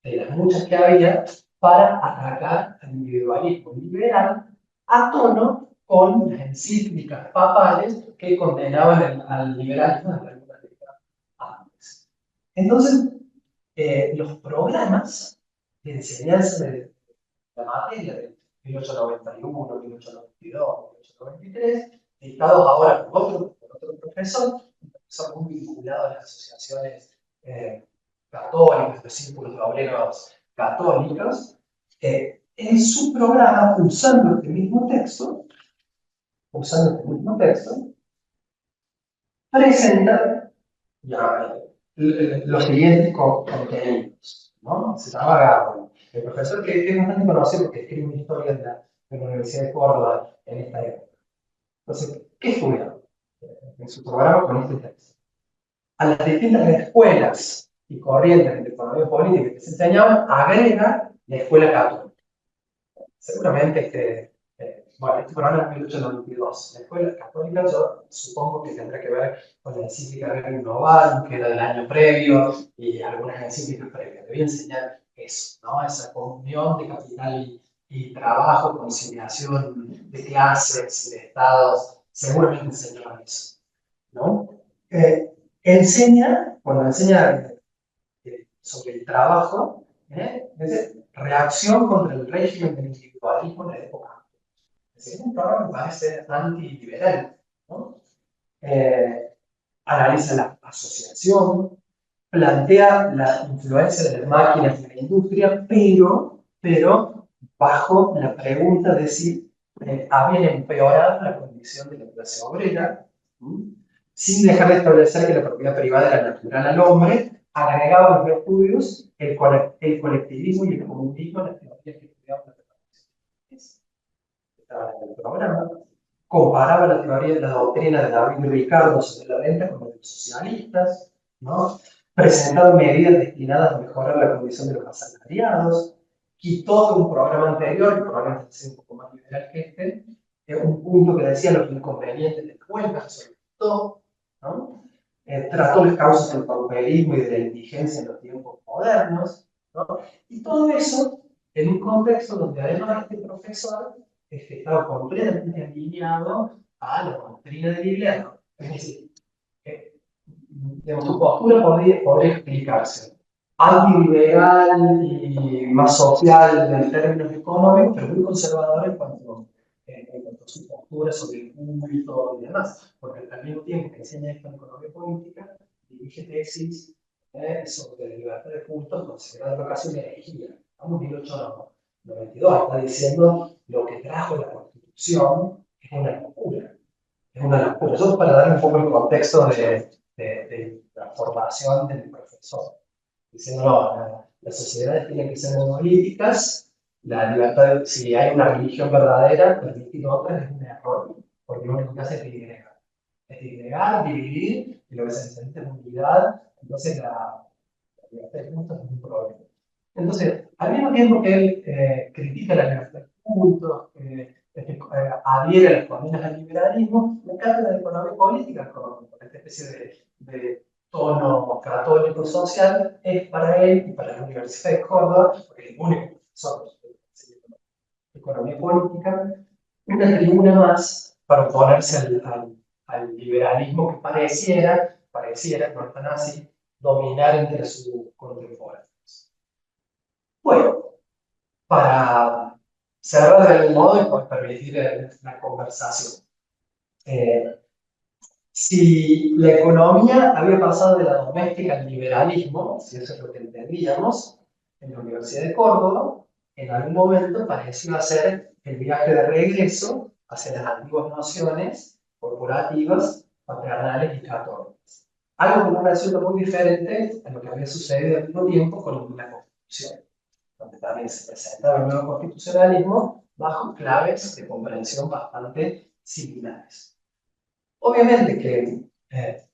de las muchas que había para atacar al individualismo liberal a tono con las encíclicas papales que condenaban al liberalismo desde algunas décadas antes. Entonces, los programas de enseñanza de la materia de 1891, 1892, 1893, dictados ahora por otro profesor, un profesor muy vinculado a las asociaciones católicas, los círculos de obreros católicos, en su programa, usando este mismo texto, presenta ya, los siguientes contenidos, ¿no? Se llama Garbo. El profesor que es bastante conocido porque escribe una historia de la Universidad de Córdoba en esta época. Entonces, ¿qué estudiaron en su programa con este texto? A las distintas escuelas y corrientes de economía política que se enseñaban, agrega la escuela católica. Seguramente bueno, este programa es 1892. La escuela católica yo supongo que tendrá que ver con la encíclica Rerum Novarum, que era del año previo, y algunas encíclicas previas. Debía enseñar eso, ¿no? Esa comunión de capital y trabajo, conciliación de clases y de estados. Seguramente enseñaba eso, ¿no? Cuando enseña sobre el trabajo, es reacción contra el régimen del individualismo en la época. Es un programa que parece antiliberal, ¿no? Analiza la asociación, plantea la influencia de las máquinas en la industria, pero bajo la pregunta de si habían empeorado la condición de la clase obrera, sin dejar de establecer que la propiedad privada era natural al hombre, agregaba a los estudios el colectivismo y el comunismo a las teorías que estudiaban las personas. Estaba en el programa, comparaba la teoría de la doctrina de David y Ricardo sobre la renta con la de los socialistas, ¿no? Presentaba medidas destinadas a mejorar la condición de los asalariados, quitó de un programa anterior, el programa es un poco más liberal que un punto que decía los inconvenientes de las huelgas, sobre todo, ¿no? Trató las causas del pauperismo y de la indigencia en los tiempos modernos, ¿no? Y todo eso en un contexto donde además este profesor estaba completamente alineado a la doctrina de Iglesia. Es decir, su postura podría explicarse antiliberal y más social en términos económicos, pero muy conservadora en cuanto a su postura sobre el culto y demás, porque al mismo tiempo que enseña esto en economía política, dirige tesis sobre la libertad de culto, considerada casi una herejía. Estamos en 1892, está diciendo lo que trajo la Constitución es una locura. Es una locura. Eso para dar un poco el contexto de la formación del profesor. Diciendo, no, las sociedades tienen que ser monolíticas, la libertad, si hay una religión verdadera, permitir otras es un error, porque lo único que hace es disgregar. Es disgregar, dividir, y lo que se necesita es unidad, entonces la libertad de culto es un problema. Entonces, al mismo tiempo que él critica la libertad de culto, adhiere a las condenas al liberalismo, la cátedra de economía política, con esta especie de tono católico social, es para él y para la Universidad de Córdoba, porque es el único profesor de economía política, una tribuna más para oponerse al liberalismo que pareciera, no tan así, dominar entre sus contemporáneos. Bueno, para cerrar de algún modo y pues permitir la conversación. Si la economía había pasado de la doméstica al liberalismo, si eso es lo que entendíamos, en la Universidad de Córdoba, en algún momento pareció hacer el viaje de regreso hacia las antiguas nociones corporativas, paternales y católicas. Algo que no resulta muy diferente a lo que había sucedido al mismo tiempo con la Constitución, donde también se presentaba el nuevo constitucionalismo bajo claves de comprensión bastante similares. Obviamente que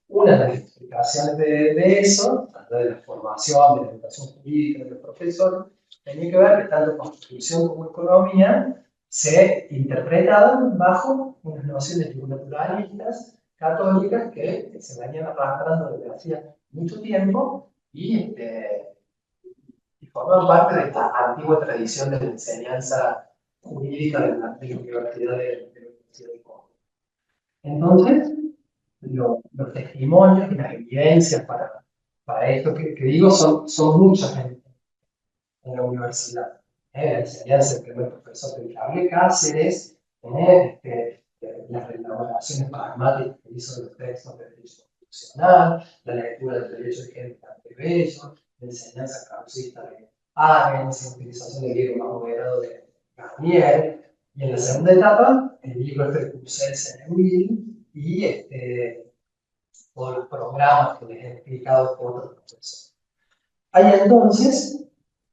una de las explicaciones de eso, tanto de la formación, de la educación jurídica de los profesores, tenía que ver que tanto Constitución como economía se interpretaban bajo unas nociones naturalistas, católicas, que se venían arrastrando desde hacía mucho tiempo y forman parte de esta antigua tradición de la enseñanza jurídica de la Universidad de Córdoba. Entonces, los testimonios y las evidencias para esto que digo son muchas en la universidad. La enseñanza del primer profesor del cable Cáceres, las elaboraciones pragmáticas que hizo de los textos de derecho constitucional, la lectura del derecho de género de Bello, la enseñanza causista de Arens, la utilización del libro más moderado de Garnier, y en la segunda etapa, el libro de Cousel-Seneuil y todos los programas que les he explicado por otros profesores. Hay entonces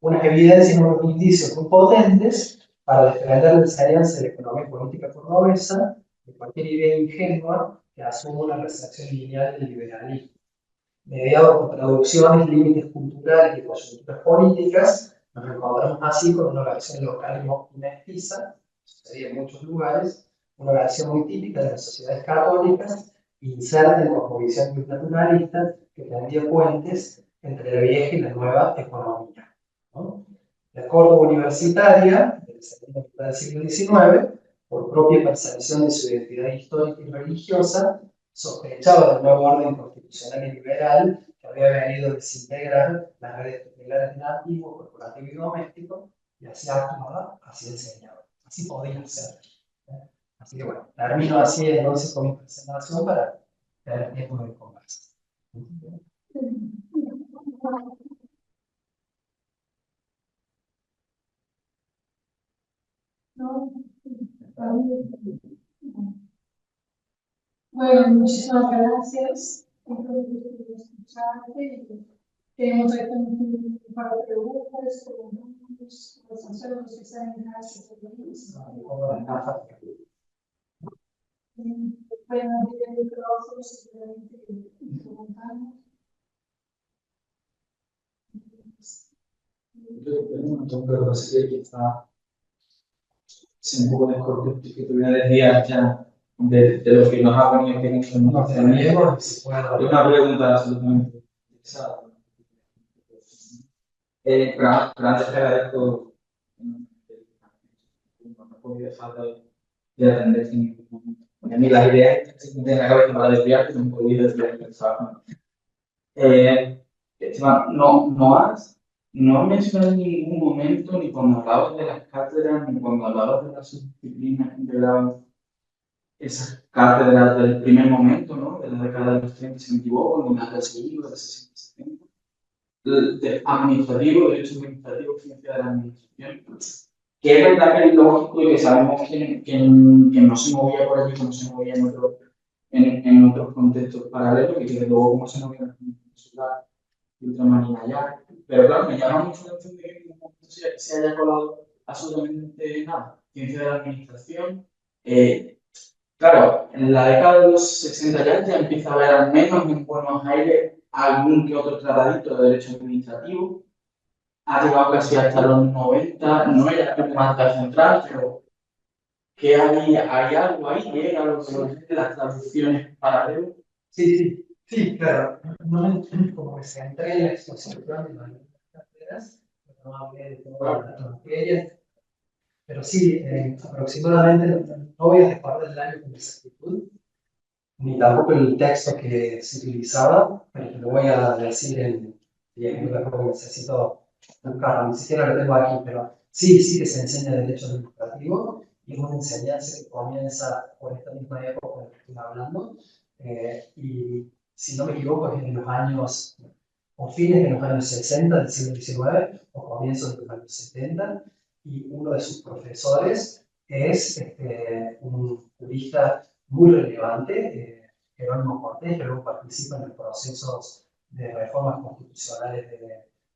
unas evidencias, unos indicios muy potentes para defender la enseñanza de la economía política cordobesa de cualquier idea ingenua que asuma una recepción lineal del liberalismo. Mediado por traducciones, límites culturales y coyunturas políticas, nos encontramos así con una versión local y mestiza, sucedía en muchos lugares, una versión muy típica de las sociedades católicas, inserta en cosmovisión naturalista que tendía puentes entre la vieja y la nueva economía, ¿no? La Córdoba universitaria, de la segunda mitad del siglo XIX, por propia percepción de su identidad histórica y religiosa, sospechaba del nuevo orden constitucional y liberal que había venido a desintegrar las redes tutelares del antiguo, corporativo y doméstico, y así actuaba, así enseñaba, así podía ser. Así que bueno, termino así entonces con mi presentación para tener tiempo de conversa. Bueno, muchísimas gracias. Espero que escucharte. Tenemos aquí un par de preguntas, comentarios, conversaciones que sean en caso pueden abrir el micrófono simplemente preguntamos. Yo creo que está un poco de contexto que te voy a decir ya de lo que nos ha venido teniendo. No tenemos, si puedo. Una pregunta absolutamente interesada. Pero antes te agradezco, no he podido dejar de atender sin ningún momento. A mí las ideas que se me en la cabeza para desviarte no he podido desviar el trabajo. Esteban, no has mencionado en ningún momento, ni cuando hablabas de las cátedras, ni cuando hablabas de las subdisciplinas integradas, esas cátedras del primer momento, ¿no? De la década de los 30, si me equivoco, ni las del segundo, de 60, 70. De administrativo, derecho administrativo, ciencia de la administración, que es verdad que es lógico y que sabemos que no se movía por allí, que no se movía en otros contextos paralelos, y que luego como se movía en la de otra manera ya. Pero claro, me llama mucho la atención de que en ningún momento se haya colado absolutamente nada. Ciencia de la administración. Claro, en la década de los 60 ya empieza a haber al menos en Buenos Aires algún que otro tratadito de derecho administrativo. Ha llegado casi hasta los 90, no era la problemática central, pero que hay algo ahí, llega lo que las traducciones paralelas. Sí, claro. No como que se entré en la exposición de las carreras, no hablé de todas las materias, pero sí, aproximadamente, no voy a recordar el año con exactitud, ni tampoco el texto que se utilizaba, pero te lo voy a decir en 10 minutos porque necesito buscarlo, ni siquiera lo tengo aquí, pero sí que se enseña derecho administrativo y es una enseñanza que comienza por esta misma época de la que estoy hablando, y si no me equivoco es en los años, o fines de los años 60 del siglo XIX o comienzos de los años 70, y uno de sus profesores es un jurista muy relevante, Jerónimo Cortés, que luego participa en los procesos de reformas constitucionales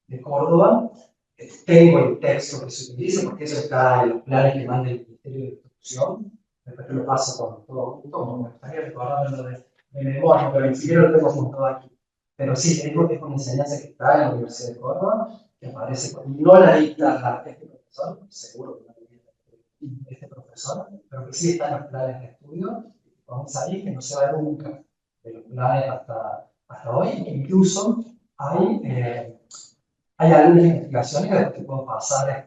de Córdoba. Tengo el texto que se utiliza, porque eso está en los planes que manda el Ministerio de Instrucción. Después te lo paso con todo junto, como me gustaría recordarlo de memoria, pero ni siquiera lo tengo juntado aquí. Pero sí, es una enseñanza que está en la Universidad de Córdoba, que aparece, no la dicta este profesor, seguro que no la dicta este profesor, pero que sí está en los planes de estudio, vamos a ir, que no se va nunca de los planes hasta hoy, incluso hay algunas investigaciones de las que puedo pasar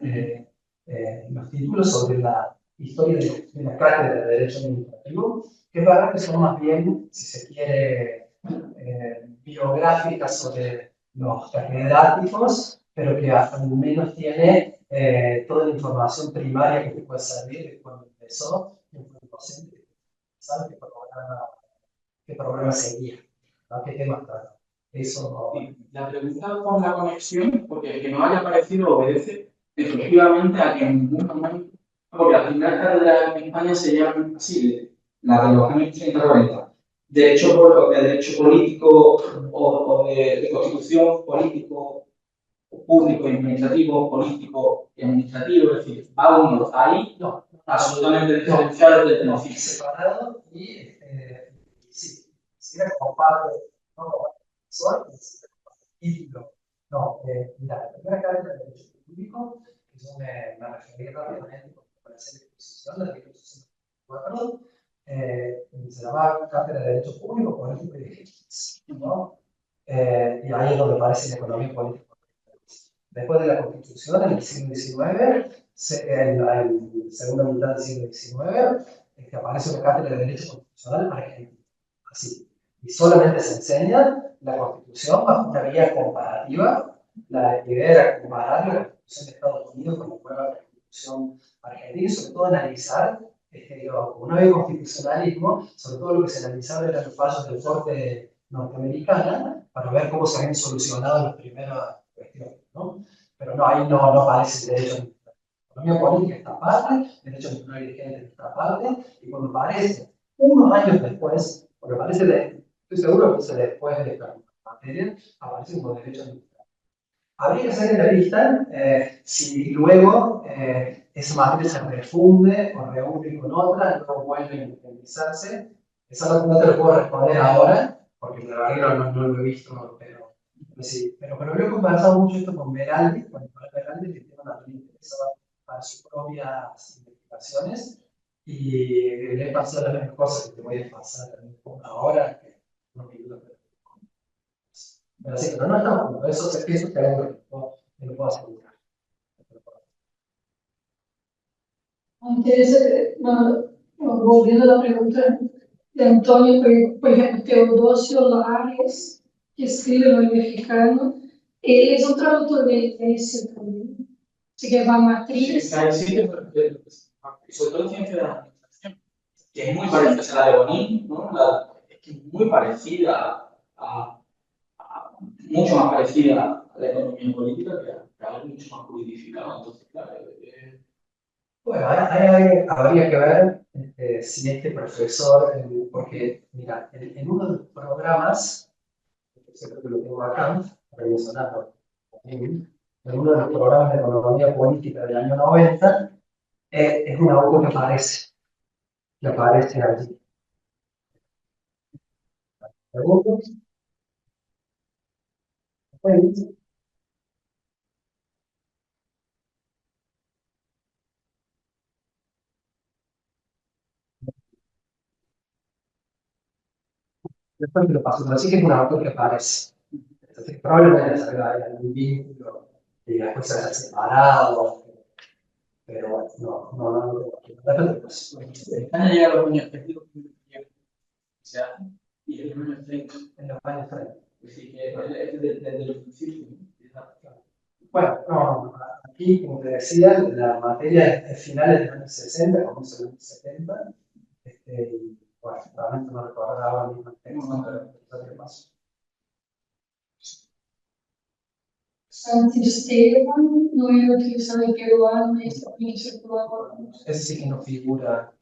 los títulos sobre la historia de la cátedra de Derecho Administrativo, que es verdad que son más bien, si se quiere, biográficas sobre los catedráticos, pero que al menos tiene toda la información primaria que te puede servir de cuando empezó, el docente, sabe qué programa seguía, ¿no? Qué temas trata. Eso. La pregunta por la conexión, porque que no haya aparecido obedece efectivamente a que en ningún momento, porque las primeras cátedras en España se llaman así, la de los años 30-40, derecho político o de constitución político, público y administrativo, político y administrativo, es decir, va uno ahí, No, absolutamente diferenciado del no, beneficio. separado y sí, si era como parte, no como profesor, título. No, mira, la primera carrera de Derecho Público, que yo me referí rápidamente para hacer la exposición, la ley 864, se llamaba Cátedra de Derecho Público, Político y Legislación, ¿no? Y ahí es donde aparece la economía política. Después de la Constitución, en el siglo XIX, en la segunda mitad del siglo XIX, aparece una cátedra de Derecho Constitucional argentino. Así. Y solamente se enseña la Constitución bajo una vía comparativa. La idea era comparar la Constitución de Estados Unidos con la nueva Constitución argentina y sobre todo analizar, como no había constitucionalismo, sobre todo lo que se analizaba eran los fallos de Corte norteamericana para ver cómo se habían solucionado las primeras cuestiones, ¿no? Pero no, ahí no aparece el derecho administrativo. La economía política está aparte, el derecho administrativo y vigente está aparte, y cuando aparece unos años después, porque aparece, estoy seguro que es después de esta materia, aparece como derecho administrativo. Habría que hacer en la lista si luego esa materia se refunde o reúne con otra, luego vuelve a independizarse. Eso no te lo puedo responder ahora, porque la verdad no lo he visto, pero sí. Pero lo he conversado mucho esto con Beraldi, con Nicolás Beraldi, que tiene una línea interesada para sus propias investigaciones, y le he pasado las mismas cosas que te voy a pasar ahora, que no me ayuda. Pero sí, pero no estamos juntos, eso te lo puedo asegurar. Antes, volviendo a la pregunta de Antonio, por ejemplo, Teodosio Lares, que escribe no mexicano, él es otro autor de ese también. Se llama Matriz. Sí, sobre todo en ciencia de la administración, que es muy parecida a la de Bonín, ¿no? Es que es muy parecida mucho más parecida a la economía política que a algo mucho más justificado. Entonces, claro, Bueno, habría que ver si este profesor, porque, mira, en uno de los programas, creo que lo tengo acá, para mencionarlo, en uno de los programas de economía política del año 90, es un autor que aparece allí. Segundo, después me lo paso, pero sí que es un autor que aparece. Entonces, probablemente salga algún vínculo y después se haya separado, pero bueno, no. España llega a los años 30 y en los años 30. En los años 30. Es decir, que es desde los principios. Bueno, no, aquí, como te decía, la materia es finales de los años 60, comienzo de los años 70. Y bueno, realmente no recordaba ahora mismo el texto, pero ¿qué pasó? Santisteban no era utilizado en peruano, y esto tiene que ser peruano. Ese sí que no figura.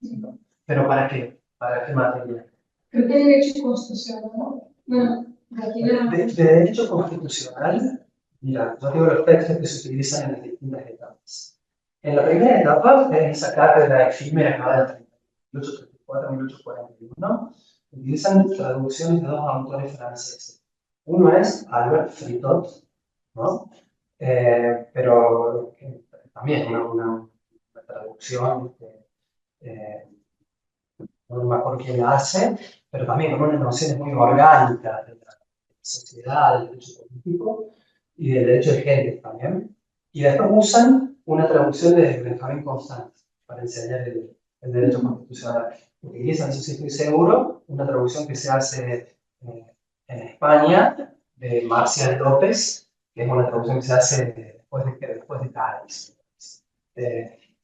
¿No? ¿Pero para qué? ¿Para qué materia? Creo que derecho constitucional, ¿no? Bueno, aquí de derecho constitucional, mira, yo digo los textos que se utilizan en las distintas etapas. En la primera etapa es esa cátedra efímera que va de 1834 a 1841, utilizan traducciones de dos autores franceses. Uno es Albert Fritot, ¿no? Pero también una traducción, eh, no me acuerdo quién la hace, pero también con unas nociones muy orgánicas de la sociedad, del derecho político y del derecho de gente también. Y después usan una traducción de Benjamin Constant para enseñar el derecho constitucional. Utilizan, eso sí estoy seguro, una traducción que se hace en España de Marcial López, que es una traducción que se hace después de Cádiz.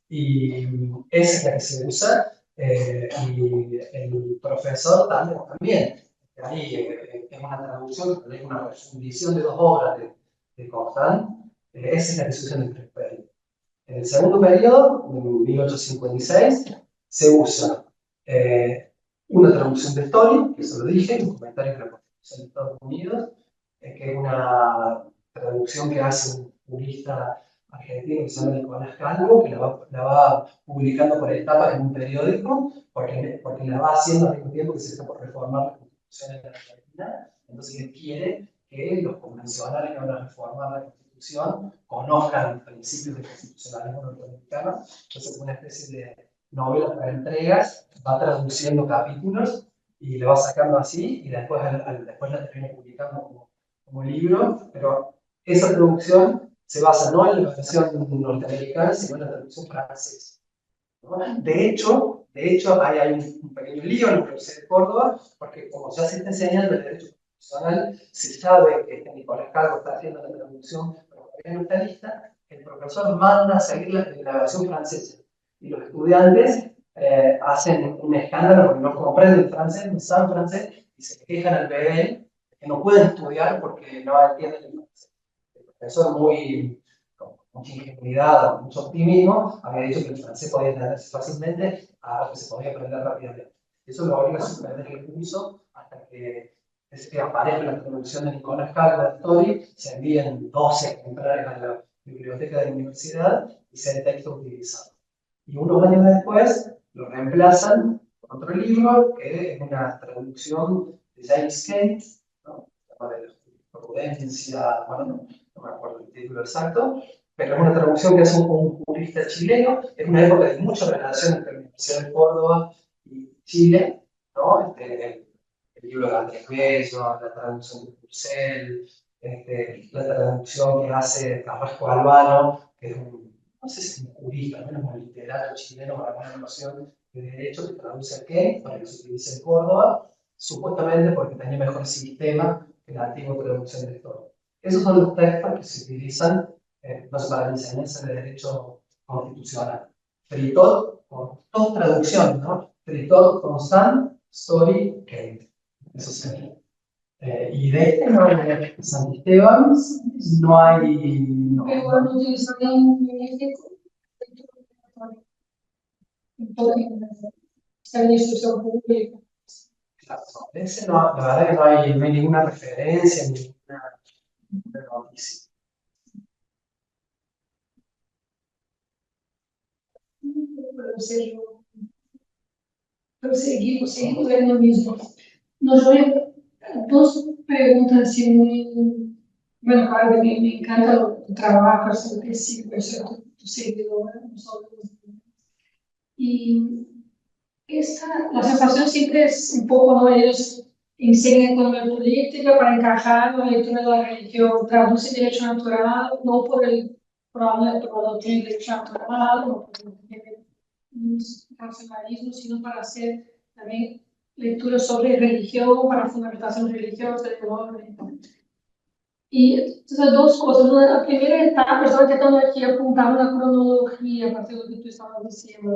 Y esa es la que se usa, y el profesor también. Ahí es una traducción, es una refundición de dos obras de Constant. Esa es la que se usa en el primer periodo. En el segundo periodo, en 1856, se usa una traducción de Story, que eso lo dije, un comentario de la Constitución de Estados Unidos, que es una traducción que hace un jurista argentino que se llama Nicolás Calvo, que la va publicando por etapas en un periódico, porque la va haciendo al mismo tiempo que se está por reformar la Constitución en la Argentina. Entonces él quiere que los convencionales que van a reformar la Constitución conozcan principios del constitucionalismo norteamericano. Entonces es una especie de novela para entregas, va traduciendo capítulos y le va sacando así, y después la termina publicando como libro, pero esa traducción se basa no en la versión norteamericana, sino en la traducción francesa, ¿no? De hecho hay un pequeño lío en la Universidad de Córdoba, porque como ya se está enseñando el derecho constitucional, se sabe que Nicolás Calvo está haciendo la traducción, pero todavía no está lista, el profesor manda a seguir la versión francesa, y los estudiantes hacen un escándalo porque no comprenden francés, no saben francés, y se quejan al bebé que no pueden estudiar porque no entienden el francés. El profesor, con mucha ingenuidad, con mucho optimismo, había dicho que el francés podía entenderse fácilmente, a que se podía aprender rápidamente. Eso lo obliga a suspender el curso hasta que aparezca la traducción de Nicolás Calvo de Story, se envíen 12 ejemplares a la biblioteca de la universidad y sea el texto utilizado. Y unos años después lo reemplazan con otro libro que es una traducción de James Kent, ¿no? De la jurisprudencia, bueno, no me acuerdo el título exacto, pero es una traducción que hace un jurista chileno. Es una época de mucha relación entre la Universidad de Córdoba y Chile, ¿no? El libro de Andrés Bello, la traducción de Purcell, la traducción que hace Carrasco Albano, que es no sé si es un jurista, al menos un literato chileno con alguna noción de derecho, que traduce a Kent para que se utilice en Córdoba, supuestamente porque tenía mejor sistema que la antigua traducción de todo. Esos son los textos que se utilizan no sé, para la enseñanza de derecho constitucional. Fritot, con dos traducciones, ¿no? Fritot, Constant, Story, Kent. Eso sería. Y de San Esteban no hay. No, pero no utilizarían México. Está en instrucción pública. claro, ese no, la verdad que no hay ninguna referencia, ninguna noticia. Pero seguimos en lo mismo. Nos voy dos preguntas así muy. Bueno, claro que me encanta el trabajo, hacer que sí, pues tu seguidor, nosotros. Y la sensación siempre es un poco, ¿no? Ellos enseñan economía política para encajar la lectura de la religión, traducen derecho natural, no por la doctrina de derecho natural, o por un racionalismo, sino para hacer también lecturas sobre religión, para fundamentación religiosa, de orden. Y entonces, dos cosas. La primera etapa, estaba intentando aquí apuntar una cronología a partir de lo que tú estabas diciendo,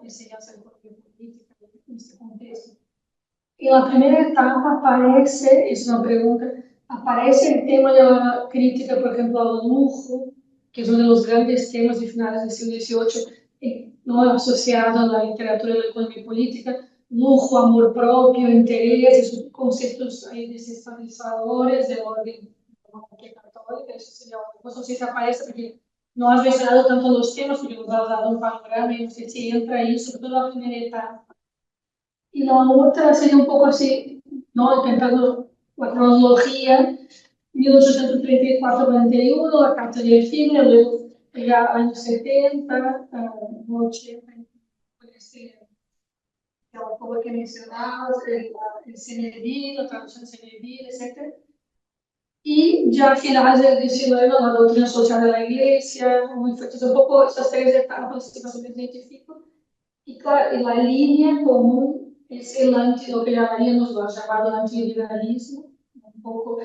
enseñanza de economía política en este contexto. En la primera etapa aparece, es una pregunta, aparece el tema de la crítica, por ejemplo, al lujo, que es uno de los grandes temas de finales del siglo XVIII, no asociado a la literatura de la economía política, lujo, amor propio, interés, esos conceptos ahí desestabilizadores del orden de la monarquía católica, eso sería una cosa, no sé si aparece, porque no has mencionado tanto los temas, porque nos has dado un panorama y no sé si entra ahí, sobre todo la primera etapa. Y la otra sería un poco así, ¿no? Intentando la cronología, 1834-41, la Carta de Efímera, luego ya años 70, no 80, puede ser aquela coisa que mencionabas, el CNV, la traducción CNV, etc. Y ya a finales del 19, la doctrina social de la Iglesia, muy fuertes, un poco esas tres etapas que más o menos identifico. Y claro, la línea común es lo que llamaríamos, lo has llamado el antiliberalismo, un poco.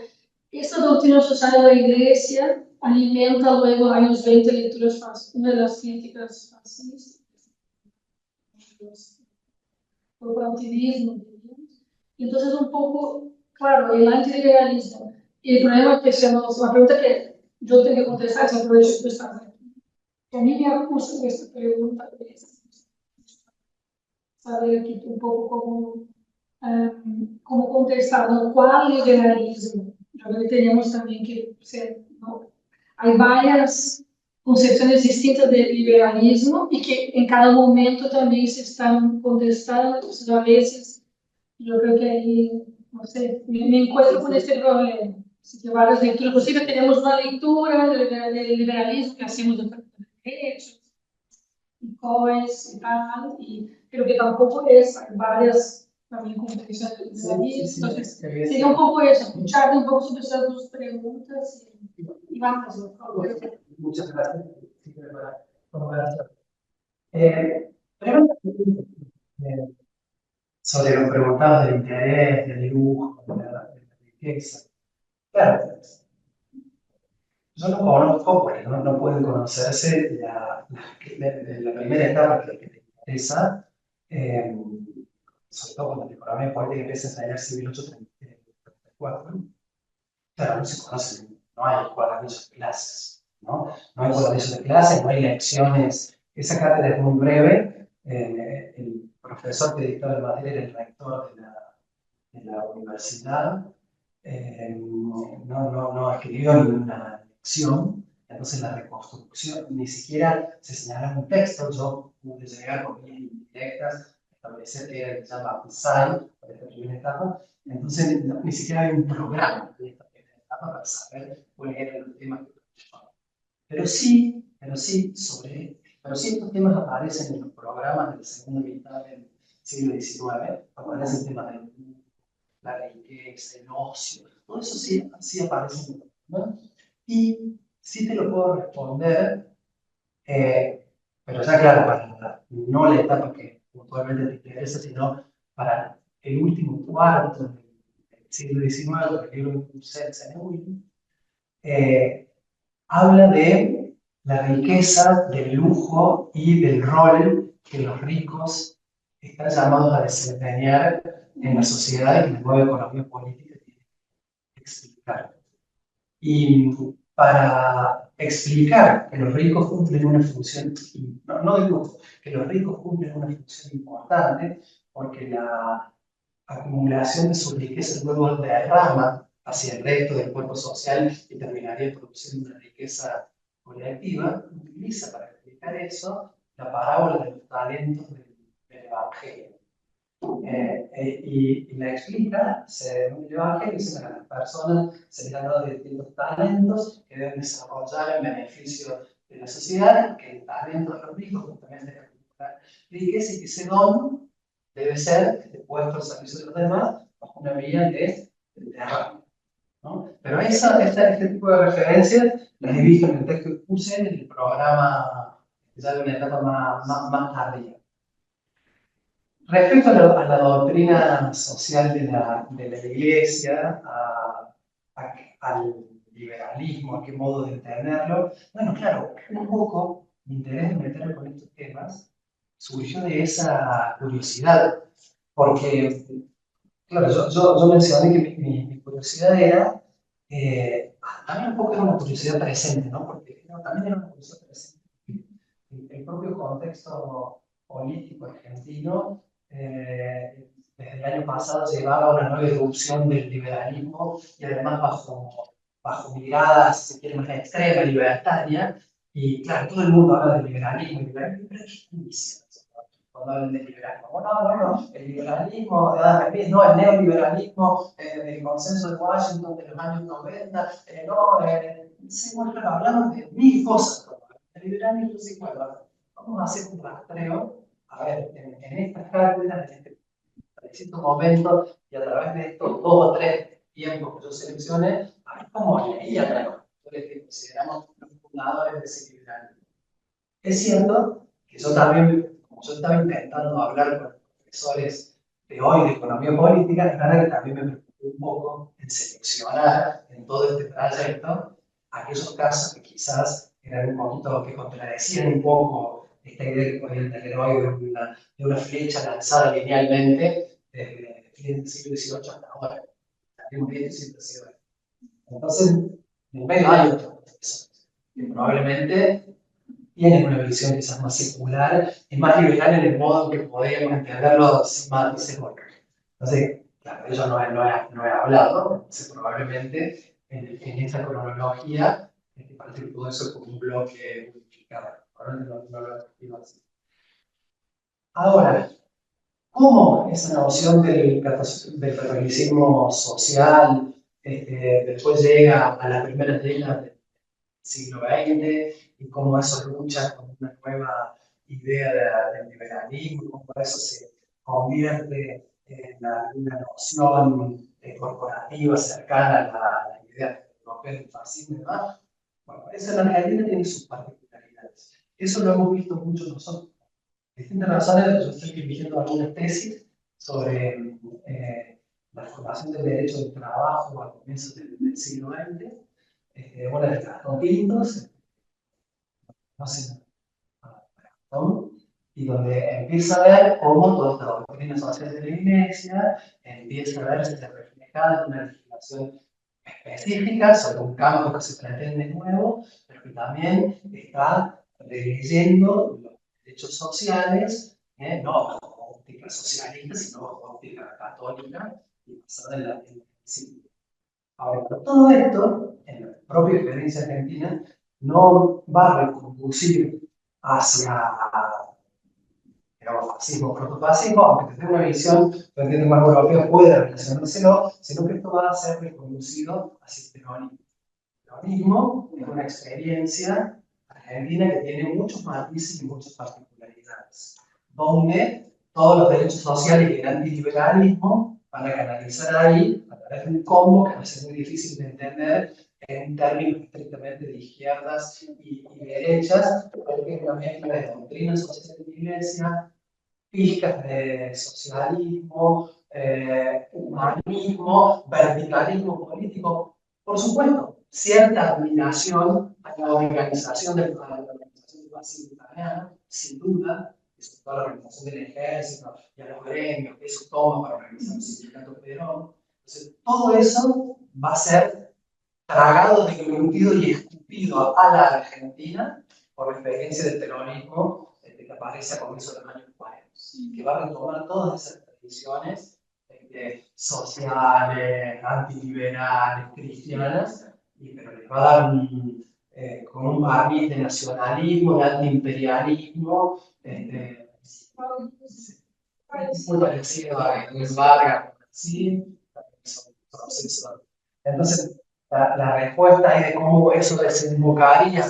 Esta doctrina social de la Iglesia alimenta luego, años 20, lecturas fascistas, una de las críticas fascistas, el corporativismo, diríamos. Y entonces un poco, claro, el antiliberalismo. Y el problema que se nos, la pregunta que yo tengo que contestar, se aprovecho que tú estás aquí. Que a mí me acusa de esta pregunta, saber aquí un poco cómo contestar, ¿no? ¿Cuál liberalismo? Yo creo que tenemos también que ser, ¿no? Hay varias concepciones distintas de liberalismo y que en cada momento también se están contestando, entonces a veces yo creo que ahí, no sé, me encuentro con este problema. Así que varias lecturas, inclusive tenemos una lectura del liberalismo que hacemos de derechos, y COES y tal, y creo que tampoco es, hay varias también competiciones de liberalismo, entonces sería un poco eso, escucharte un poco sobre esas dos preguntas y vamos, ¿no? Muchas gracias por conversar. Primero, sobre los preguntados del interés, del lujo, de la riqueza. Claro, yo no conozco, porque no puede conocerse la primera etapa que te interesa, sobre todo cuando la economía política empieza a enseñarse en 1834. Claro, no se conocen, no hay cuadernillos de clases, ¿no? No hay cuadernillos de clases, no hay lecciones. Esa cátedra es muy breve. El profesor que dictaba la materia era el rector de la universidad. No escribió ninguna lección. Entonces la reconstrucción, ni siquiera se señalaba un texto. Yo pude llegar por vías indirectas, establecer que era el que se llama PSAI, para esta primera etapa. Entonces ni siquiera hay un programa de esta primera etapa para saber cuáles eran los temas que preocupaban. Pero sí estos temas aparecen en los programas de la segunda mitad del siglo XIX, aparece el tema de la riqueza, el ocio, todo eso sí aparece en el programa. Y sí te lo puedo responder, pero ya claro, para no la etapa que puntualmente te interesa, sino para el último cuarto del siglo XIX, el libro de Senewin, habla de la riqueza, del lujo y del rol que los ricos están llamados a desempeñar en la sociedad y en la nueva economía política que tiene que explicar. Y para explicar que los ricos cumplen una función, no de lujo, que los ricos cumplen una función importante, porque la acumulación de su riqueza luego derrama hacia el resto del cuerpo social y terminaría produciendo una riqueza colectiva, utiliza para explicar eso la parábola de los talentos del Evangelio. Y la explica, en el Evangelio dice que a las personas se les han dado distintos talentos que deben desarrollar en beneficio de la sociedad, que el talento de los ricos justamente es acumular riqueza y que ese don debe ser puesto al servicio de los demás bajo una vía de derrame, ¿no? Pero este tipo de referencias las he visto en el texto que puse en el programa ya de una etapa más tardía. Respecto a la doctrina social de la Iglesia, al liberalismo, a qué modo de entenderlo, bueno, claro, un poco mi interés en meterme con estos temas surgió de esa curiosidad, porque, claro, yo mencioné que mi curiosidad era también un poco era una curiosidad presente, ¿no? Porque también era una curiosidad presente. El propio contexto político argentino, desde el año pasado llevaba una nueva irrupción del liberalismo y además bajo miradas, si se quiere, más extrema, libertaria. Y claro, todo el mundo habla de liberalismo, liberalismo, pero ¿qué inicia? Cuando hablan de liberalismo. Bueno, el liberalismo de Adam Smith, no, el neoliberalismo del consenso de Washington de los años 90, sí, bueno, claro, hablamos de mil cosas. El liberalismo, sí, bueno, vamos a hacer un rastreo, a ver, en estas cátedras, en este preciso momento, y a través de estos 2 o 3 tiempos que yo seleccioné, a ver cómo leían a los autores que consideramos los fundadores de ese liberalismo. Es cierto que yo también, como yo estaba intentando hablar con profesores de hoy de economía política, es verdad que también me preocupé un poco en seleccionar en todo este trayecto aquellos casos que quizás eran un poquito, que contradecían un poco esta idea que podían tener hoy de una flecha lanzada linealmente desde fines del siglo XVIII hasta ahora. Hemos visto siempre ha sido así. Entonces, en medio hay otros profesores que probablemente tienen una visión quizás más secular y más liberal en el modo que podríamos entenderlo sin matices porque. Entonces, claro, de eso no he hablado, entonces probablemente en esa cronología parece que todo eso como un bloque unificado. Probablemente no lo digo así. Ahora, ¿cómo esa noción del catolicismo social después llega a las primeras décadas del siglo XX y cómo eso lucha con una nueva idea del liberalismo, cómo eso se convierte en una noción corporativa cercana a la idea europea del fascismo y demás? Bueno, eso en Argentina tiene sus particularidades. Eso lo hemos visto mucho nosotros. Distintas razones, yo estoy dirigiendo algunas tesis sobre la formación del derecho del trabajo a comienzos del siglo XX. Una de las Pintos, no sé, y donde empieza a ver cómo toda esta doctrina social de la Iglesia empieza a verse reflejada en una legislación específica sobre un campo que se pretende nuevo, pero que también está releyendo los derechos sociales, no bajo óptica socialista, sino bajo óptica católica y basada en la principio. Ahora, todo esto, en la propia experiencia argentina, no va a reconducir hacia, digamos, fascismo, protofascismo, aunque desde una visión realmente más europea pueda relacionárselo, sino que esto va a ser reconducido hacia el peronismo. El peronismo es una experiencia argentina que tiene muchos matices y muchas particularidades, donde todos los derechos sociales y el antiliberalismo van a canalizar ahí a través de un combo que va a ser muy difícil de entender en términos estrictamente de izquierdas y derechas, porque es una mezcla de doctrinas sociales de la Iglesia, pizcas de socialismo, humanismo, verticalismo político, por supuesto, cierta admiración a la organización del fascismo italiano, sin duda, y sobre todo a la organización del ejército y a los gremios, que eso toma para organizar el sindicato Perón. Entonces, todo eso va a ser tragado, deglutido y escupido a la Argentina por la experiencia del peronismo que aparece a comienzos de los años 40, que va a retomar todas esas tradiciones sociales, antiliberales, cristianas, pero les va a dar con un barniz de nacionalismo, de antiimperialismo, muy parecido a Luis Vargas, ¿sí? Es un proceso. Entonces, la respuesta ahí de cómo eso desembocaría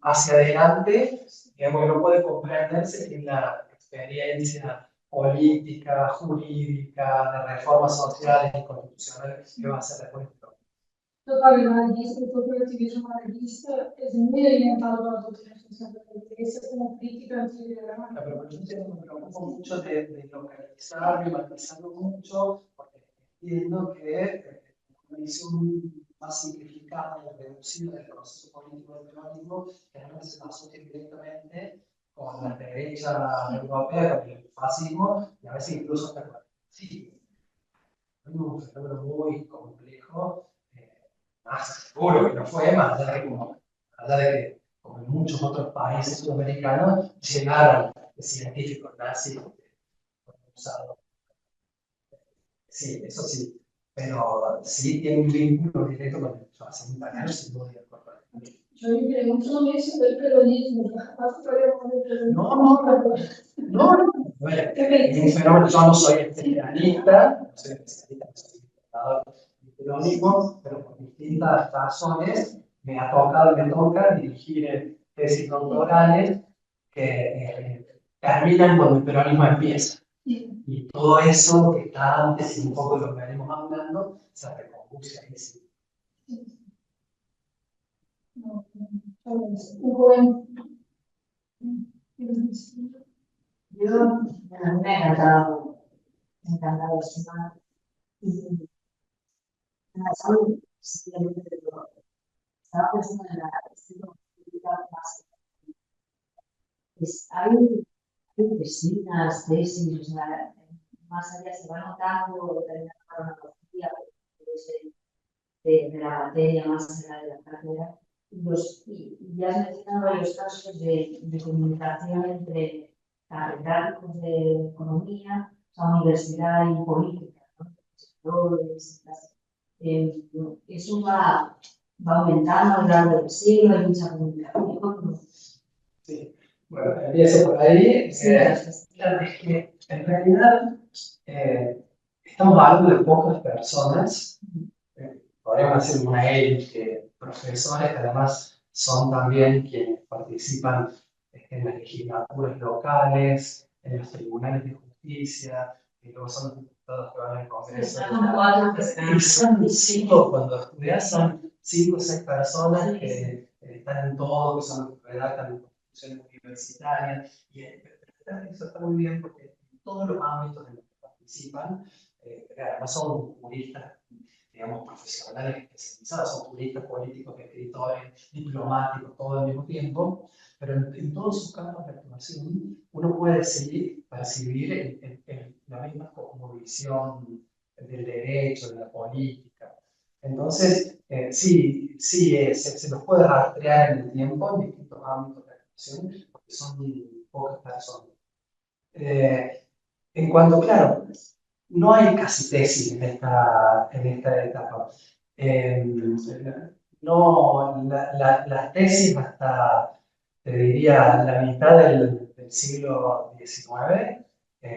hacia adelante, digamos que no puede comprenderse sin la experiencia política, jurídica, de reformas sociales y constitucionales que va a hacer después. Total, el anarquista, el corporativismo anarquista es muy alimentado por la doctrina social de la Iglesia como crítica antiliberal. Pero yo me preocupo mucho de localizarlo y matizarlo mucho, porque entiendo que una visión más simplificada y reducida del proceso político del peronismo, que no se asocia directamente con la derecha europea, con el fascismo, y a veces incluso hasta con el fascismo. Es un fenómeno muy complejo más seguro que no fue, más allá de que, como en muchos otros países sudamericanos, llegaron científicos nazis usados. Sí, eso sí, pero sí tiene un vínculo directo con el fascismo italiano, sin duda. Yo me pregunto eso del peronismo, capaz podríamos ver No. Bueno, es un fenómeno, yo no soy especialista, no soy investigador del peronismo, pero por distintas razones me toca dirigir tesis doctorales que terminan cuando el peronismo empieza. Y todo eso que está antes y un poco de lo que venimos hablando, se reconduce ahí. Sí. Un joven. Yo, bueno, me ha encantado sumar. Y nada, soy simplemente estaba pensando en la política más. Hay distintas tesis, o sea, más allá se va notando determinada cronología de la materia, más allá de la cátedra. Y ya has mencionado varios casos de comunicación entre catedráticos de economía, la universidad y política, ¿no? Eso va aumentando a lo largo del siglo, hay mucha comunicación. Sí, bueno, empiezo por ahí. Sí, claro, es que en realidad estamos hablando de pocas personas. Podríamos hacer una élite de profesores que además son también quienes participan en las legislaturas locales, en los tribunales de justicia, y luego son los diputados que van al Congreso. Y son cinco, cuando estudias, son 5 o 6 personas que están en todo, que son los que redactan las constituciones universitarias, y eso está muy bien porque en todos los ámbitos en los que participan, además son juristas, digamos, profesionales especializados, son juristas, políticos, escritores, diplomáticos, todo al mismo tiempo, pero en todos sus campos de actuación uno puede percibir la misma cosmovisión del derecho, de la política. Entonces, sí, se los puede rastrear en el tiempo en distintos ámbitos de actuación, porque son pocas personas. En cuanto, claro, no hay casi tesis en esta etapa. No, las tesis hasta, te diría, la mitad del siglo XIX,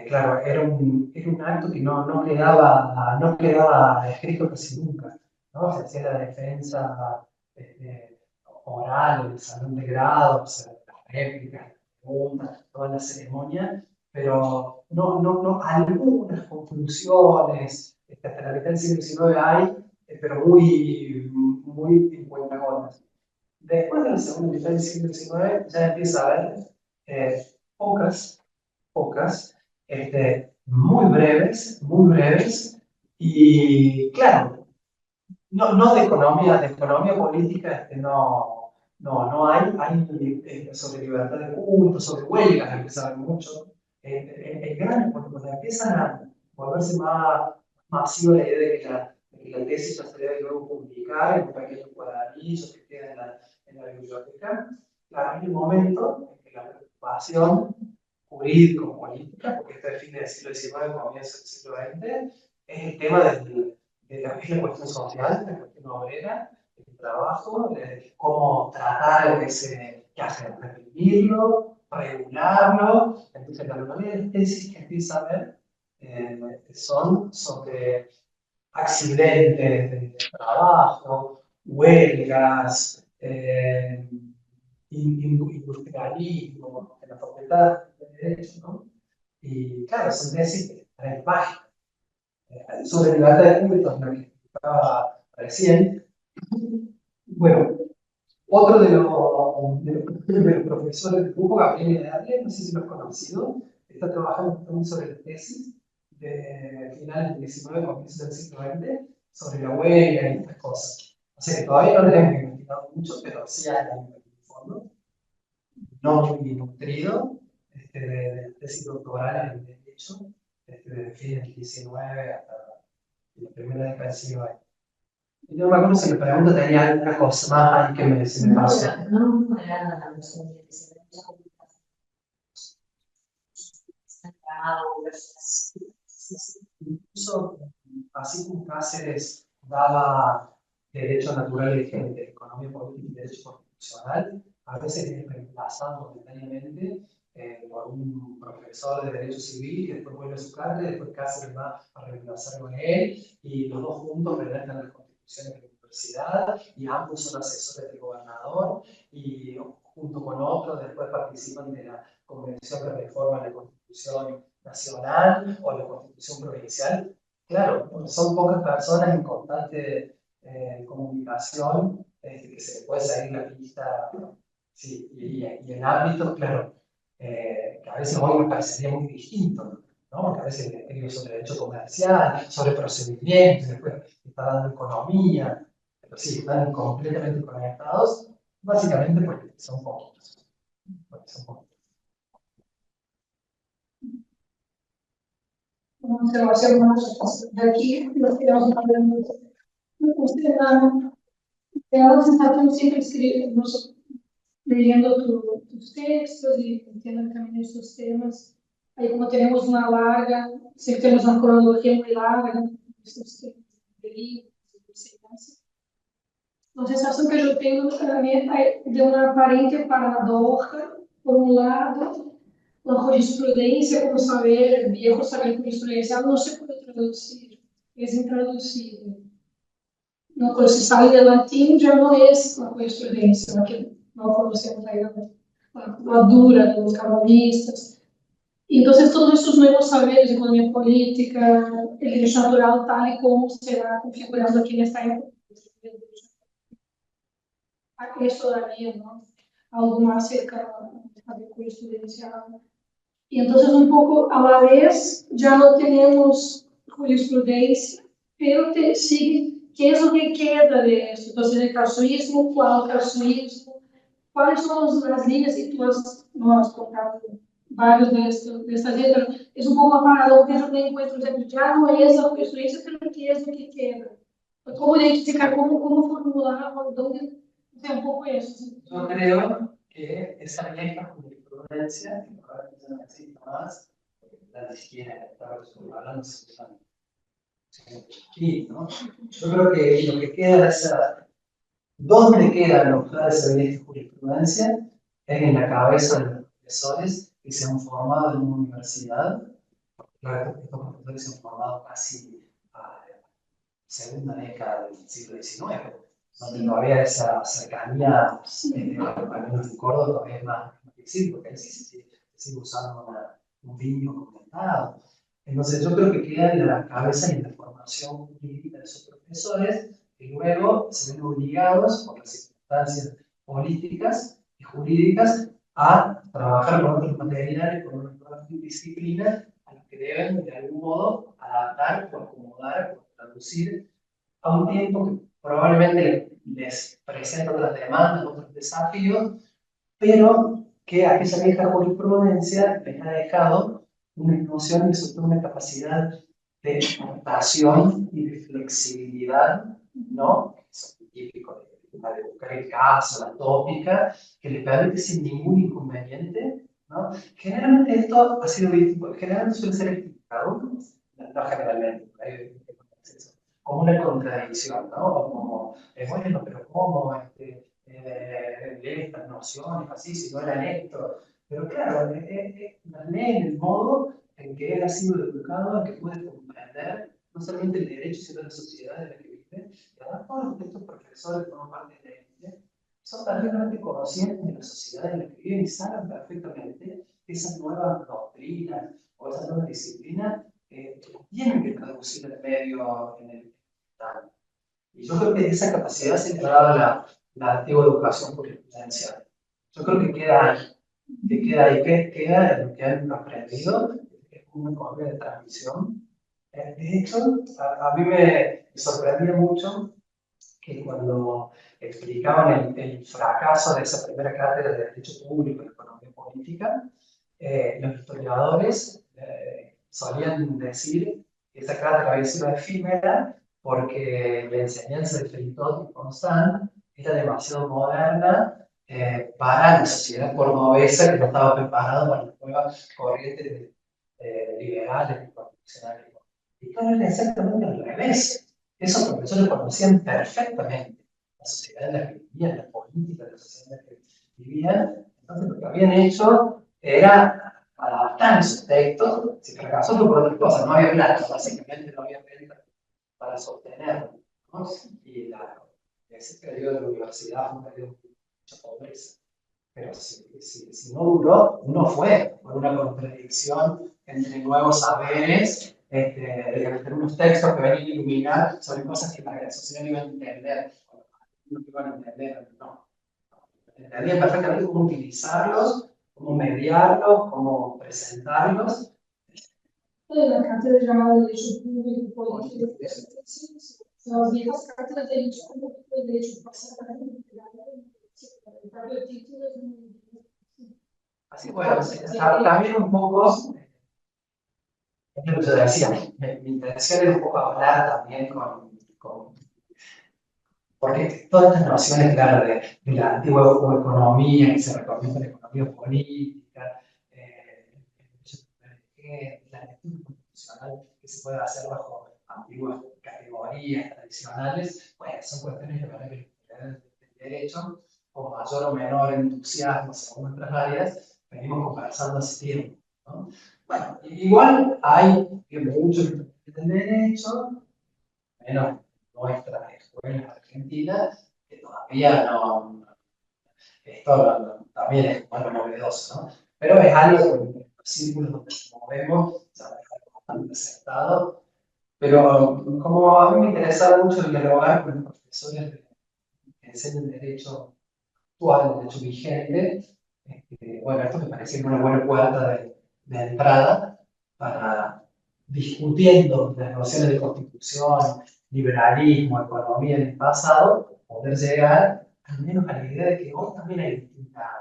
claro, era un acto que no quedaba escrito casi nunca, ¿no? Se hacía la defensa oral en el salón de grado, o sea, las réplicas, las preguntas, toda la ceremonia, pero no, algunas conclusiones, hasta la mitad del siglo XIX hay, pero muy en cuentagotas. Después de la segunda mitad del siglo XIX ya empieza a haber pocas, muy breves, y claro, no de economía política, hay sobre libertad de culto, sobre huelgas, que se sabe mucho. El gran, cuando empiezan a volverse más masiva la idea de que la tesis ya se debe luego publicar en un pequeño cuadernillo que queda en la biblioteca, claro, hay un momento en que la preocupación jurídico-política, porque este es el fin del siglo XIX, comienzo del siglo XX, es el tema de la cuestión social, la cuestión obrera, el trabajo, de cómo tratar qué hacer, reprimirlo, regularlo. Entonces, la mayoría de las tesis que empieza a ver son sobre accidentes de trabajo, huelgas, industrialismo en la facultad de Derecho, ¿no? Y claro, son tesis de 3 páginas. Sobre libertad de cultos, lo que explicaba recién. Bueno, otro de los profesores de Hugo, Gabriel Ederle, no sé si lo has conocido, está trabajando también sobre la tesis de finales del 19, comienzos del siglo XX, sobre la huelga y estas cosas. O sea que todavía no le hemos investigado mucho, pero sí hay un fondo, no muy nutrido, de tesis doctorales en Derecho, desde fines del 19 hasta la primera década del siglo XX. Yo me acuerdo si me pregunto, tenía alguna cosa más ahí que se me No, pasó. no era la cuestión de que se ve mucha comunicación o versus Incluso, así como Cáceres daba derecho natural de economía política y derecho constitucional, a veces es reemplazado momentáneamente por un profesor de derecho civil que después vuelve a su cátedra, después Cáceres va a reemplazarlo a él, y los dos juntos redactan las constituciones de la universidad, y ambos son asesores del gobernador, y junto con otros después participan de la convención que reforma la constitución nacional o la constitución provincial. Claro, son pocas personas en constante comunicación, que se puede salir la pista, sí, y en ámbitos, claro, que a veces hoy me parecería muy distinto, ¿no? Porque a veces le escribo sobre derecho comercial, sobre procedimientos, después está dando economía, pero sí, están completamente conectados, básicamente porque son poquitos. Porque son poquitos. Una observación más de aquí, los que vamos hablando. Te da la sensación siempre escribimos, leyendo tus textos y entiendo también estos temas. Ahí como tenemos una larga, sí tenemos una cronología muy larga, estos temas de libros, de enseñanza. La sensação que eu tenho é de uma aparente paradoja, por um lado, la jurisprudência, como saber, viejo saber jurisprudencial, no se puede traducir, es intraducible. No, cuando se sale del latín ya no es la jurisprudencia, la que no conocemos ahí, la dura de los cabalistas. Y entonces todos estos nuevos saberes de economía política, el derecho natural tal y como se va configurando aquí en esta época, es todavía, ¿no? Algo más cercano al jurisprudencial. Y entonces un poco a la vez ya no tenemos jurisprudencia, pero sigue qué es lo que queda de esto. Entonces el casuísmo, ¿cuál casuísmo? ¿Cuáles son las líneas? Y tú no has contado varios de estas líneas, pero es un poco parado que yo me encuentro, ya no es la jurisprudencia, pero ¿qué es lo que queda? ¿Cómo identificar, cómo formular, dónde, o sea, un poco eso? Yo creo que esa vieja jurisprudencia, que probablemente no existe más, porque la izquierda estaba hablando aquí, ¿no? Yo creo que lo que queda es ¿dónde quedan los claves de esta jurisprudencia? Es en la cabeza de los profesores que se han formado en una universidad. Claro, estos profesores se han formado casi a segunda década del siglo XIX, donde todavía esa cercanía, al menos en Córdoba, todavía es más difícil, porque ahí sí se sigue usando un vínculo comentado. Entonces, yo creo que queda en la cabeza y en la formación jurídica de esos profesores, que luego se ven obligados por las circunstancias políticas y jurídicas a trabajar con otros materiales, con otras disciplinas, a los que deben de algún modo adaptar o acomodar o traducir a un tiempo que probablemente les presenta otras demandas, otros desafíos, pero que a esa vieja jurisprudencia les ha dejado una noción y sobre todo una capacidad de adaptación y de flexibilidad, ¿no? Es típico de buscar el caso, la tópica, que les permite sin ningún inconveniente, ¿no? Generalmente esto ha sido visto, generalmente suele ser explicado, no generalmente, como una contradicción, ¿no? Como, bueno, pero ¿cómo leen estas nociones así si no eran esto? Pero claro, las leen en el modo en que él ha sido educado, en que puede comprender no solamente el derecho, sino la sociedad en la que vive. Y además todos estos profesores que forman parte de la élite son perfectamente conscientes de la sociedad en la que viven y saben perfectamente que esas nuevas doctrinas o esas nuevas disciplinas tienen que traducir el medio en el tal. Y yo creo que esa capacidad se le ha dado la antigua educación jurisprudencial. Yo creo que queda ahí, queda en lo que han aprendido, es una correa de transmisión. De hecho, a mí me sorprendía mucho que cuando explicaban el fracaso de esa primera cátedra de Derecho Público y Economía Política, los historiadores solían decir que esa cátedra había sido efímera porque la enseñanza de Felitot y Constant era demasiado moderna para la sociedad cordobesa que no estaba preparada para las nuevas corrientes liberales y constitucionales. Y todo era exactamente al revés. Esos profesores conocían perfectamente la sociedad en la que vivían, la política de la sociedad en la que vivían. Entonces, lo que habían hecho era adaptar esos textos. Si fracasó fue por otra cosa, no había plata, básicamente no había plata para sostenerlo, ¿no? Y ese periodo de la universidad fue un periodo de mucha pobreza. Pero si no duró, no fue por una contradicción entre nuevos saberes, entre unos textos que venían a iluminar sobre cosas que la sociedad no iba a entender, no iban a entender, no. Entendían perfectamente cómo utilizarlos, cómo mediarlos, cómo presentarlos. La cátedra llamada de Derecho Público, Político y Justicia, las viejas cátedras de Derecho Público y Derecho Pasar, el propio título es muy... Así bueno, también un poco, es lo que yo decía, mi intención era un poco hablar también porque todas estas nociones, claro, de la antigua economía, que se recomienda la economía política, la lectura constitucional que se puede hacer bajo antiguas categorías tradicionales, bueno, son cuestiones que para que los estudiantes de derecho, con mayor o menor entusiasmo según nuestras áreas, venimos conversando hace tiempo, ¿no? Bueno, igual hay muchos que de derecho, menos nuestras escuelas argentinas, que todavía no, esto también es algo novedoso, ¿no? Pero es algo que en los círculos donde nos movemos, ya es algo bastante aceptado. Pero como a mí me interesa mucho dialogar con los profesores que enseñan derecho actual, derecho vigente, bueno, esto me parecía una buena puerta de entrada para discutiendo las nociones de constitución, liberalismo, economía en el pasado, poder llegar al menos a la idea de que hoy también hay distintas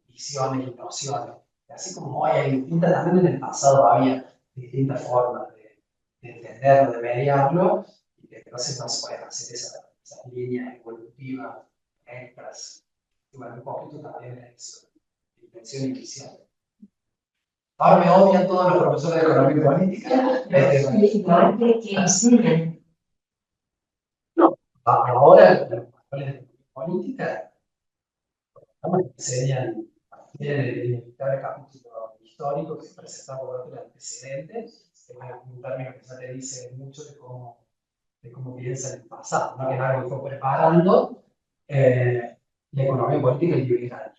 visiones y nociones. Así como hoy hay distintas, también en el pasado había distintas formas de entenderlo, de mediarlo, y que entonces no se pueden hacer esas líneas evolutivas extras. Y bueno, un poquito también es la intención inicial. Ahora me odian todos los profesores de economía y política. Que enseñan. No, ahora los profesores de economía y política enseñan a partir del inevitable capítulo histórico que presenta por el antecedente, que es un término que ya te dice mucho de cómo piensa en el pasado, ¿no? Que es algo que fue preparando la economía política y liberal,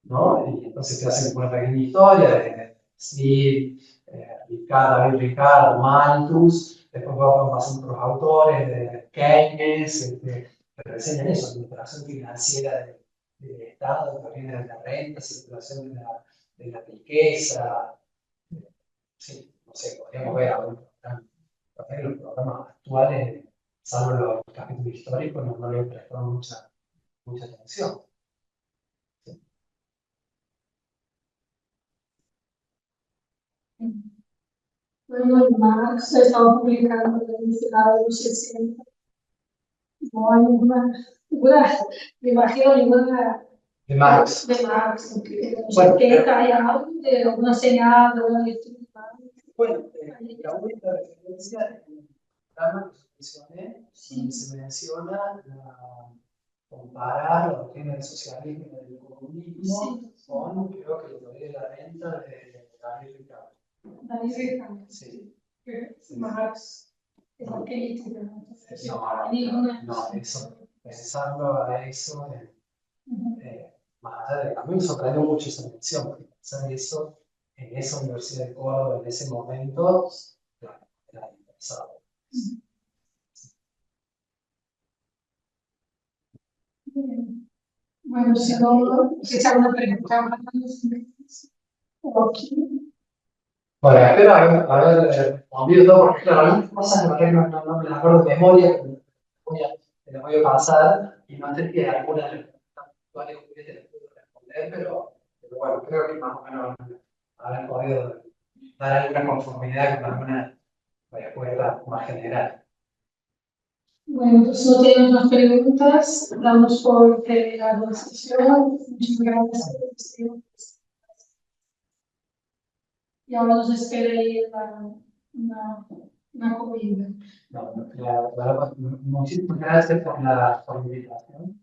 ¿no? Y entonces te hacen una pequeña historia de Smith, David Ricardo, Malthus, después vamos pasando por los autores de Keynes, pero enseñan eso, la administración financiera del Estado, también de la renta, circulación de la riqueza. Sí, no sé, podríamos ver ahora los programas actuales, salvo los capítulos históricos, no le prestaron mucha atención. Bueno, Marx estaba publicando en el final de los 60. No hay ninguna, me imagino ninguna De Marx. de Marx, porque en los Bueno, 70 hay algo de alguna señal, de una lectura. Bueno, la única referencia en el programa que mencioné, donde se menciona comparar los orígenes del socialismo y del comunismo con, creo que la teoría de la renta de David Ricardo. David Ricardo. Sí. Marx es aquel No, eso, pensarlo a eso, más allá de, a mí me sorprendió mucho esa mención, porque pensar eso en esa Universidad de Córdoba, en ese momento, era impensable. Bueno, si no, si se alguna pregunta más, Bueno, espero haber respondido todo, porque claro, algunas cosas no me las acuerdo de memoria, te las voy a pasar, y no sé si algunas de las preguntas puntuales te las puedo responder, pero bueno, creo que más o menos habrán podido dar alguna conformidad con respuesta más general. Bueno, pues no tenemos más preguntas. Damos por terminada la sesión. Muchas gracias. Y ahora nos espera ahí una comida. Muchísimas gracias por la invitación.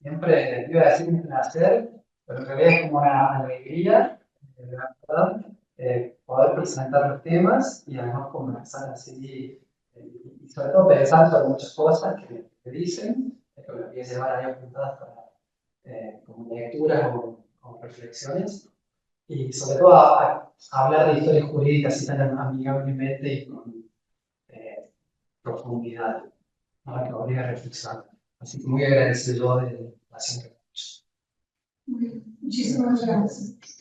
Siempre iba a decir un placer, pero en realidad es como una alegría, la verdad, poder presentar los temas y además conversar así, y sobre todo pensar sobre muchas cosas que dicen, que las voy a llevar ahí apuntadas para, como lecturas o reflexiones, y sobre todo a hablar de historias jurídicas así tan amigablemente y con profundidad, ¿no? Que obliga a reflexionar. Así que muy agradecido de la siempre. Muchísimas gracias.